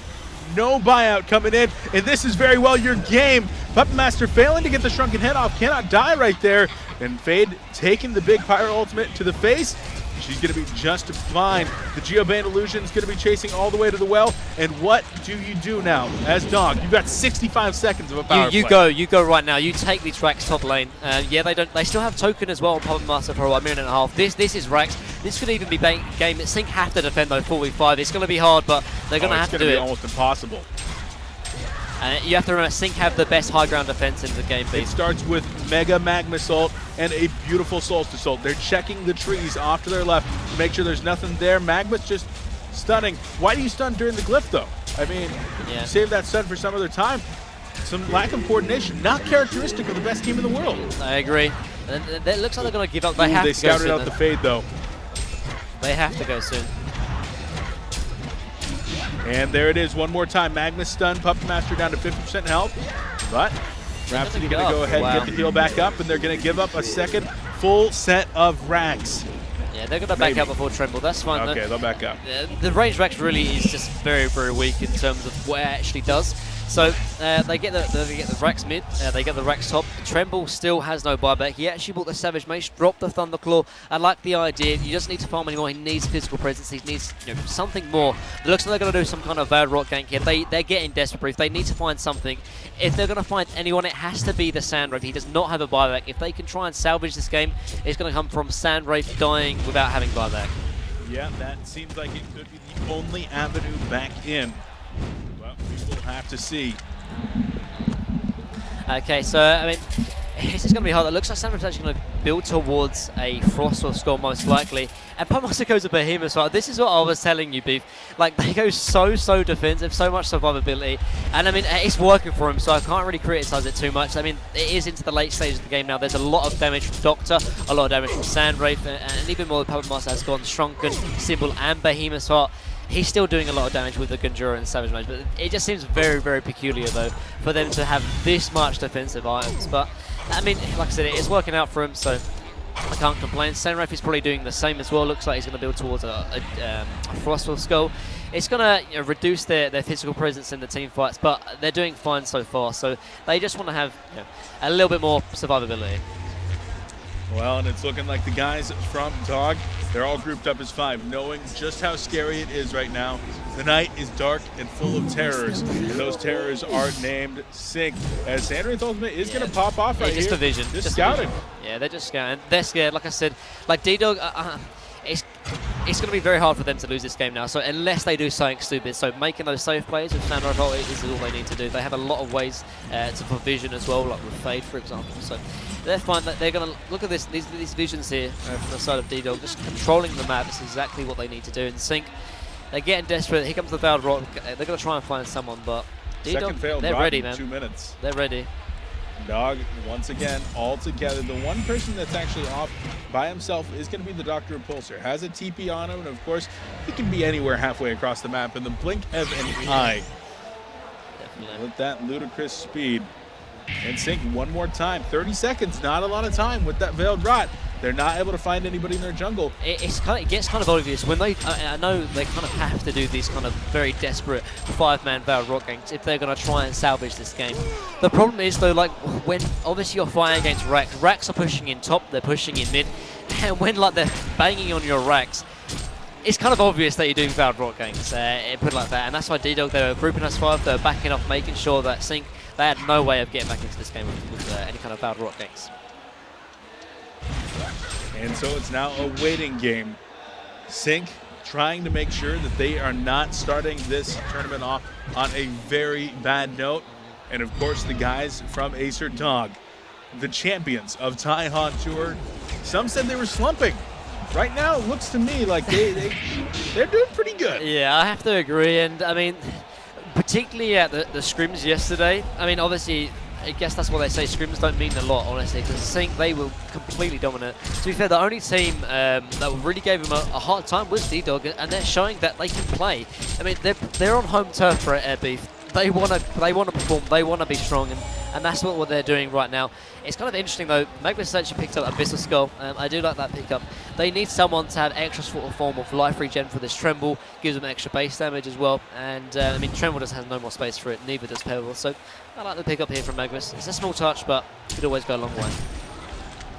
No buyout coming in, and this is very well your game. Puppet Master failing to get the Shrunken Head off, cannot die right there. And Fade taking the big Pyro ultimate to the face. She's going to be just fine. The Geoband Illusion is going to be chasing all the way to the well. And what do you do now as Dog? You've got 65 seconds of a power play. You go right now. You take these Rax top lane. Yeah, they still have Token as well on Puppet Master for a minute and a half. This is Rax. This could even be game. Sync have to defend though 4v5. It's going to be hard, but they're going to have to do it. It's going to be almost impossible. And you have to remember, Sync have the best high ground defense in the game. It starts with Mega Magma Salt and a beautiful Solstice Salt. They're checking the trees off to their left to make sure there's nothing there. Magma's just stunning. Why do you stun during the glyph, though? I mean, save that stun for some other time. Some lack of coordination, not characteristic of the best team in the world. I agree. It looks like they're going to give up. They They scouted out the Fade, though. They have to go soon. And there it is one more time. Magma stun, Puppet Master down to 50% health. But Rhapsody going to go ahead and get the heal back up, and they're going to give up a second full set of racks. Yeah, they're going to back up before Tremble. That's fine. Okay, they'll back up. The range Rax really is just very, very weak in terms of what it actually does. So they get the Rax mid, they get the Rax top. Tremble still has no buyback. He actually bought the Savage Mage, dropped the Thunderclaw. I like the idea. You just need to farm anymore. He needs physical presence. He needs something more. It looks like they're going to do some kind of Veiled Rot gank here. They're getting desperate brief. They need to find something. If they're going to find anyone, it has to be the Sandwraith. He does not have a buyback. If they can try and salvage this game, it's going to come from Sandwraith dying without having buyback. Yeah, that seems like it could be the only avenue back in. Well, we will have to see. Okay, so, I mean, it's just going to be hard. It looks like Sandwraith's actually going to build towards a Frost or Skull most likely. And Puppet Master goes a Behemoth. So this is what I was telling you, Beef. Like, they go so defensive, so much survivability. And, I mean, it's working for him, so I can't really criticize it too much. I mean, it is into the late stages of the game now. There's a lot of damage from Doctor, a lot of damage from Sandwraith, and even more, the Puppet Master has gone Shrunken, Symbol, and Behemoth's Heart. He's still doing a lot of damage with the Gunjura and Savage Mage, but it just seems very peculiar, though, for them to have this much defensive items. But, I mean, like I said, it's working out for him, so I can't complain. Sandwraith is probably doing the same as well. Looks like he's going to build towards a Frostwolf Skull. It's going to reduce their physical presence in the team fights, but they're doing fine so far, so they just want to have a little bit more survivability. Well, and it's looking like the guys from Dog, they're all grouped up as 5, knowing just how scary it is right now. The night is dark and full of terrors, and those terrors are named Sync. As Sandwraith Ultimate is going to pop off right just here. a vision. Just scouting. Vision. Yeah, they're just scouting. They're scared, like I said. Like D-Dog, it's going to be very hard for them to lose this game now, so unless they do something stupid. So making those safe plays with Sandwraith Ult is all they need to do. They have a lot of ways to provision as well, like with Fade, for example. So they're fine. They're going to look at these visions here from the side of D-Dog, just controlling the map. Is exactly what they need to do. And Sync, they're getting desperate. Here comes the Veiled Rot. They're going to try and find someone, but D-Dog, they're ready, man. 2 minutes. They're ready. Dog, once again, all together. The one person that's actually off by himself is going to be the Dr. Repulsor. Has a TP on him, and of course, he can be anywhere halfway across the map in the blink of an eye. Definitely. With that ludicrous speed. And Sync one more time. 30 seconds, not a lot of time with that Veiled Rot. They're not able to find anybody in their jungle. It gets kind of obvious when they. I know they kind of have to do these kind of very desperate 5-man Veiled Rot games if they're going to try and salvage this game. The problem is though, like when obviously you're fighting against Rax, Rax are pushing in top, they're pushing in mid, and when like they're banging on your Rax, it's kind of obvious that you're doing Veiled Rot games. Put it like that, and that's why D-Dog, they were grouping us 5, they were backing off, making sure that Sync, they had no way of getting back into this game with any kind of Veiled Rot games. And so it's now a waiting game. Sync trying to make sure that they are not starting this tournament off on a very bad note. And of course, the guys from Acer Dog, the champions of Taihan Tour, some said they were slumping. Right now, it looks to me like they're doing pretty good. Yeah, I have to agree. And I mean, particularly at the scrims yesterday, I mean, obviously, I guess that's what they say. Scrims don't mean a lot, honestly, because Sync, they were completely dominant. To be fair, the only team that really gave them a hard time was D-Dog, and they're showing that they can play. I mean, they're on home turf for Air Beef. They want to perform. They want to be strong, and that's what they're doing right now. It's kind of interesting though. Magnus actually picked up Abyssal Skull. I do like that pickup. They need someone to have extra sort of form of life regen for this Tremble. Gives them extra base damage as well. And I mean, Tremble just has no more space for it. Neither does Pebble. So I like the pickup here from Magnus. It's a small touch, but could always go a long way.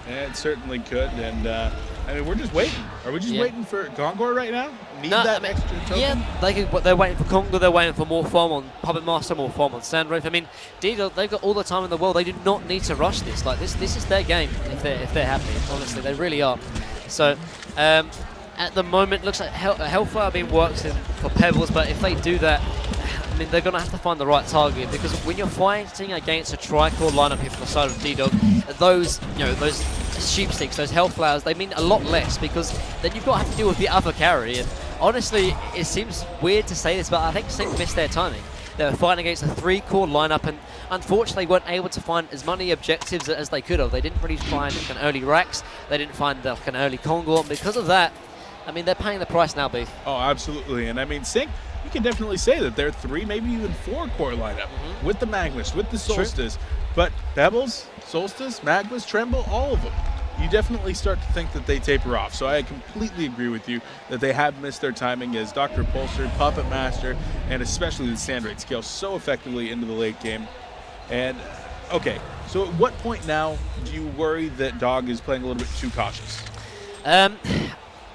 Yeah, it certainly could. And I mean, we're just waiting. Are we just waiting for Gongor right now? Need that extra token? Yeah, they're waiting for Congo, they're waiting for more farm on Puppet Master, more farm on Sandwraith. I mean, they've got all the time in the world. They do not need to rush this. Like this is their game if they're happy. Honestly, they really are. So at the moment, looks like Hellfire being worked in for Pebbles, but if they do that, I mean, they're going to have to find the right target, because when you're fighting against a Tricore lineup here from the side of D-Dog, those sheepsticks, those Hellflowers, they mean a lot less, because then you've got to have to deal with the other carry. And honestly, it seems weird to say this, but I think Sync missed their timing. They were fighting against a 3-core lineup, and unfortunately weren't able to find as many objectives as they could have. They didn't really find an early Rax, they didn't find an early Congo, and because of that, I mean, they're paying the price now, Beef. Oh, absolutely. And I mean, Sync, you can definitely say that they're 3, maybe even 4-core lineup with the Magnus, with the Solstice. True. But Pebbles, Solstice, Magnus, Tremble, all of them, you definitely start to think that they taper off. So I completely agree with you that they have missed their timing as Dr. Repulsor, Puppet Master, and especially the Sandwraith scale so effectively into the late game. And, okay, so at what point now do you worry that Dog is playing a little bit too cautious?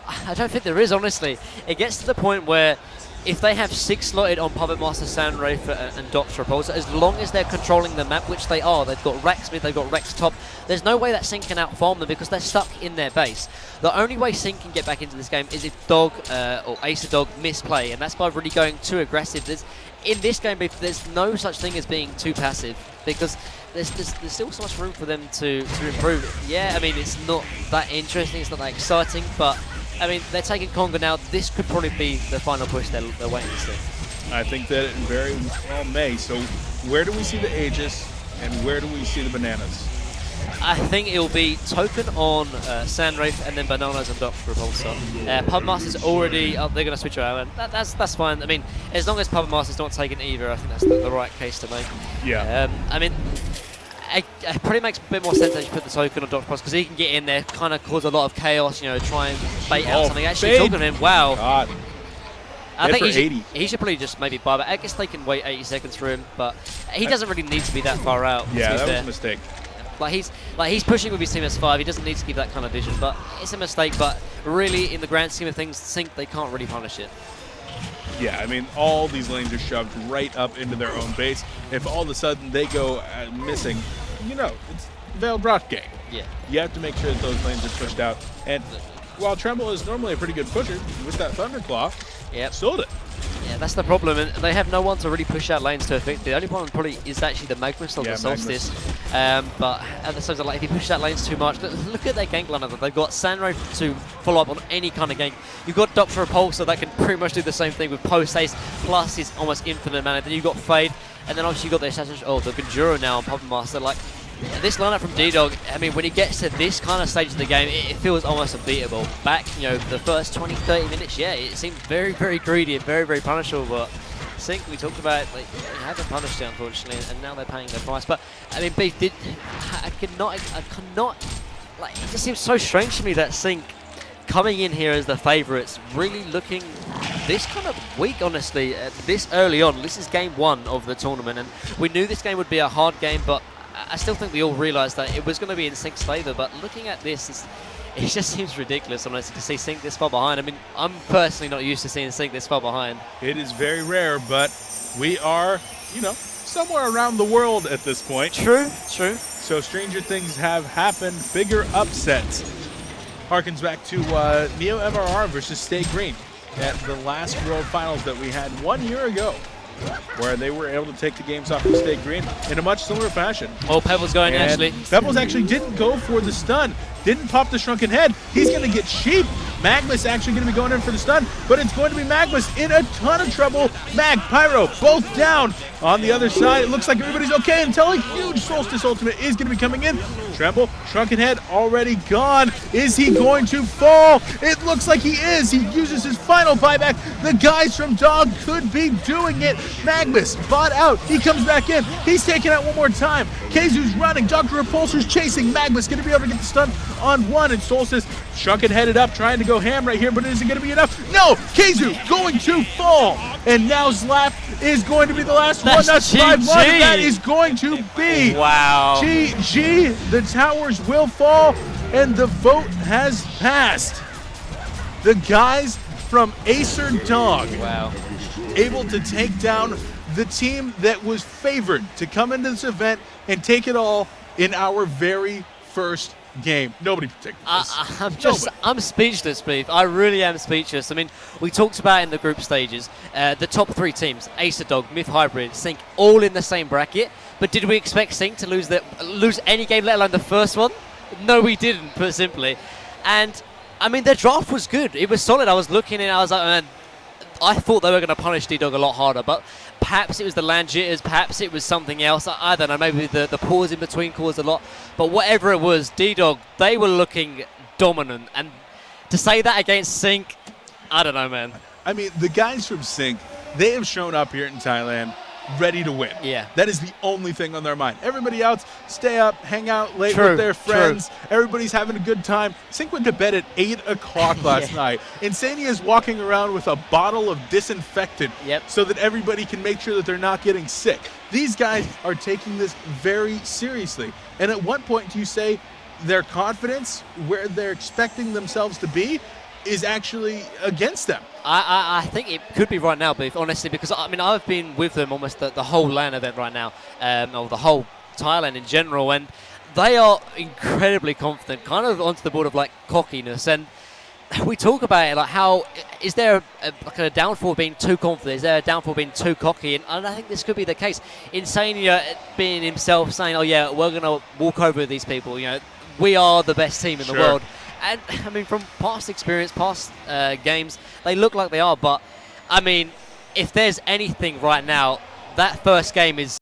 I don't think there is, honestly. It gets to the point where if they have 6 slotted on Puppet Master, Sandwraith, and Dr. Repulsor, as long as they're controlling the map, which they are, they've got Rex mid, they've got Rex top, there's no way that Sync can outfarm them because they're stuck in their base. The only way Sync can get back into this game is if Dog or Acer Dog misplay, and that's by really going too aggressive. In this game, there's no such thing as being too passive, because there's still so much room for them to improve. Yeah, I mean, it's not that interesting, it's not that exciting, but I mean, they're taking Congo now. This could probably be the final push they're waiting to see. I think that it very well may. So where do we see the Aegis and where do we see the Bananas? I think it'll be Token on Sandwraith and then Bananas and Dr. Repulsor. Puppet Master's already, they're going to switch around. And that's fine. I mean, as long as Puppet Master's not taking either, I think that's the right case to make. Yeah. I mean, it probably makes a bit more sense that you put the Token on Dr. Repulsor, because he can get in there, kind of cause a lot of chaos, try and bait out something. Actually, talking to him, wow. God. I think he should probably just maybe buy back. I guess they can wait 80 seconds for him, but he doesn't really need to be that far out. Yeah, that was a mistake. He's pushing with his team as 5. He doesn't need to give that kind of vision, but it's a mistake. But really, in the grand scheme of things, Sync, they can't really punish it. Yeah, I mean, all these lanes are shoved right up into their own base. If all of a sudden they go missing, it's Veiled Rot game. Yeah. You have to make sure that those lanes are pushed out. And while Tremble is normally a pretty good pusher, with that Thunderclaw, sold it. Yeah, that's the problem, and they have no one to really push out lanes to effect. The only problem probably is actually the Magnus or the Solstice. But at the same time, if you push out lanes too much, look at their gank lineup. They've got Sandwraith to follow up on any kind of gank. You've got Dr. Repulsor that can pretty much do the same thing with post-haste plus his almost infinite mana. Then you've got Fade, and then obviously you've got the Assassin's the Conjuro now on Puppet Master. Like, this lineup from D-Dog, I mean, when he gets to this kind of stage of the game, it feels almost unbeatable. Back, the first 20, 30 minutes, yeah, it seemed very, very greedy and very, very punishable, but Sync, we talked about, like, they haven't punished it, unfortunately, and now they're paying their price. But, I mean, Beef, I cannot, like, it just seems so strange to me that Sync coming in here as the favourites, really looking this kind of weak, honestly, this early on. This is game 1 of the tournament, and we knew this game would be a hard game, but I still think we all realised that it was going to be in Sync's favour. But looking at this, it just seems ridiculous, honestly, to see Sync this far behind. I mean, I'm personally not used to seeing Sync this far behind. It is very rare, but we are, somewhere around the world at this point. True. So stranger things have happened, bigger upsets. Harkens back to Neo MRR versus Stay Green at the last World Finals that we had 1 year ago, where they were able to take the games off of Stay Green in a much similar fashion. Oh, Pebbles going and actually. Pebbles actually didn't go for the stun, didn't pop the Shrunken Head. He's going to get sheep. Magmus actually going to be going in for the stun, but it's going to be Magmus in a ton of trouble. Mag, Pyro, both down. On the other side, it looks like everybody's okay until a huge Solstice Ultimate is going to be coming in. Tremble, Shrunken Head already gone. Is he going to fall? It looks like he is. He uses his final buyback. The guys from Dog could be doing it. Magmus, bot out. He comes back in. He's taken out one more time. Keizu's running. Dr. Repulsor's chasing. Magmus going to be able to get the stun on one. And Solstice, Shrunken headed up, trying to go ham right here, but is it going to be enough? No! Keizu going to fall. And now Zlap is going to be the last one. That's 5-1. That is going to be wow. GG. The towers will fall, and the vote has passed. The guys from Acer Dog able to take down the team that was favored to come into this event and take it all in our very first game. Nobody predicted this. I'm speechless, Beef. I really am speechless. I mean, we talked about in the group stages, the top 3 teams, Acer Dog, Myth Hybrid, Sync, all in the same bracket. But did we expect Sync to lose any game, let alone the first one? No, we didn't, put simply. And, I mean, their draft was good. It was solid. I was looking and I was like, man, I thought they were going to punish D-Dog a lot harder, but perhaps it was the land jitters, perhaps it was something else. I don't know, maybe the pause in between caused a lot. But whatever it was, D-Dog, they were looking dominant. And to say that against Sync, I don't know, man. I mean, the guys from Sync, they have shown up here in Thailand ready to win. Yeah. That is the only thing on their mind. Everybody else, stay up, hang out late with their friends. Everybody's having a good time. Sync went to bed at 8 o'clock last night. Insania is walking around with a bottle of disinfectant so that everybody can make sure that they're not getting sick. These guys are taking this very seriously. And at what point do you say their confidence, where they're expecting themselves to be, is actually against them? I think it could be right now, Beef, honestly, because I mean, I've been with them almost the whole LAN event right now, or the whole Thailand in general, and they are incredibly confident, kind of onto the board of like cockiness. And we talk about it like, how is there a downfall of being too confident? Is there a downfall of being too cocky? And I think this could be the case. Insania being himself, saying, "Oh yeah, we're gonna walk over these people. We are the best team in the world." And, I mean, from past experience, past games, they look like they are. But, I mean, if there's anything right now, that first game is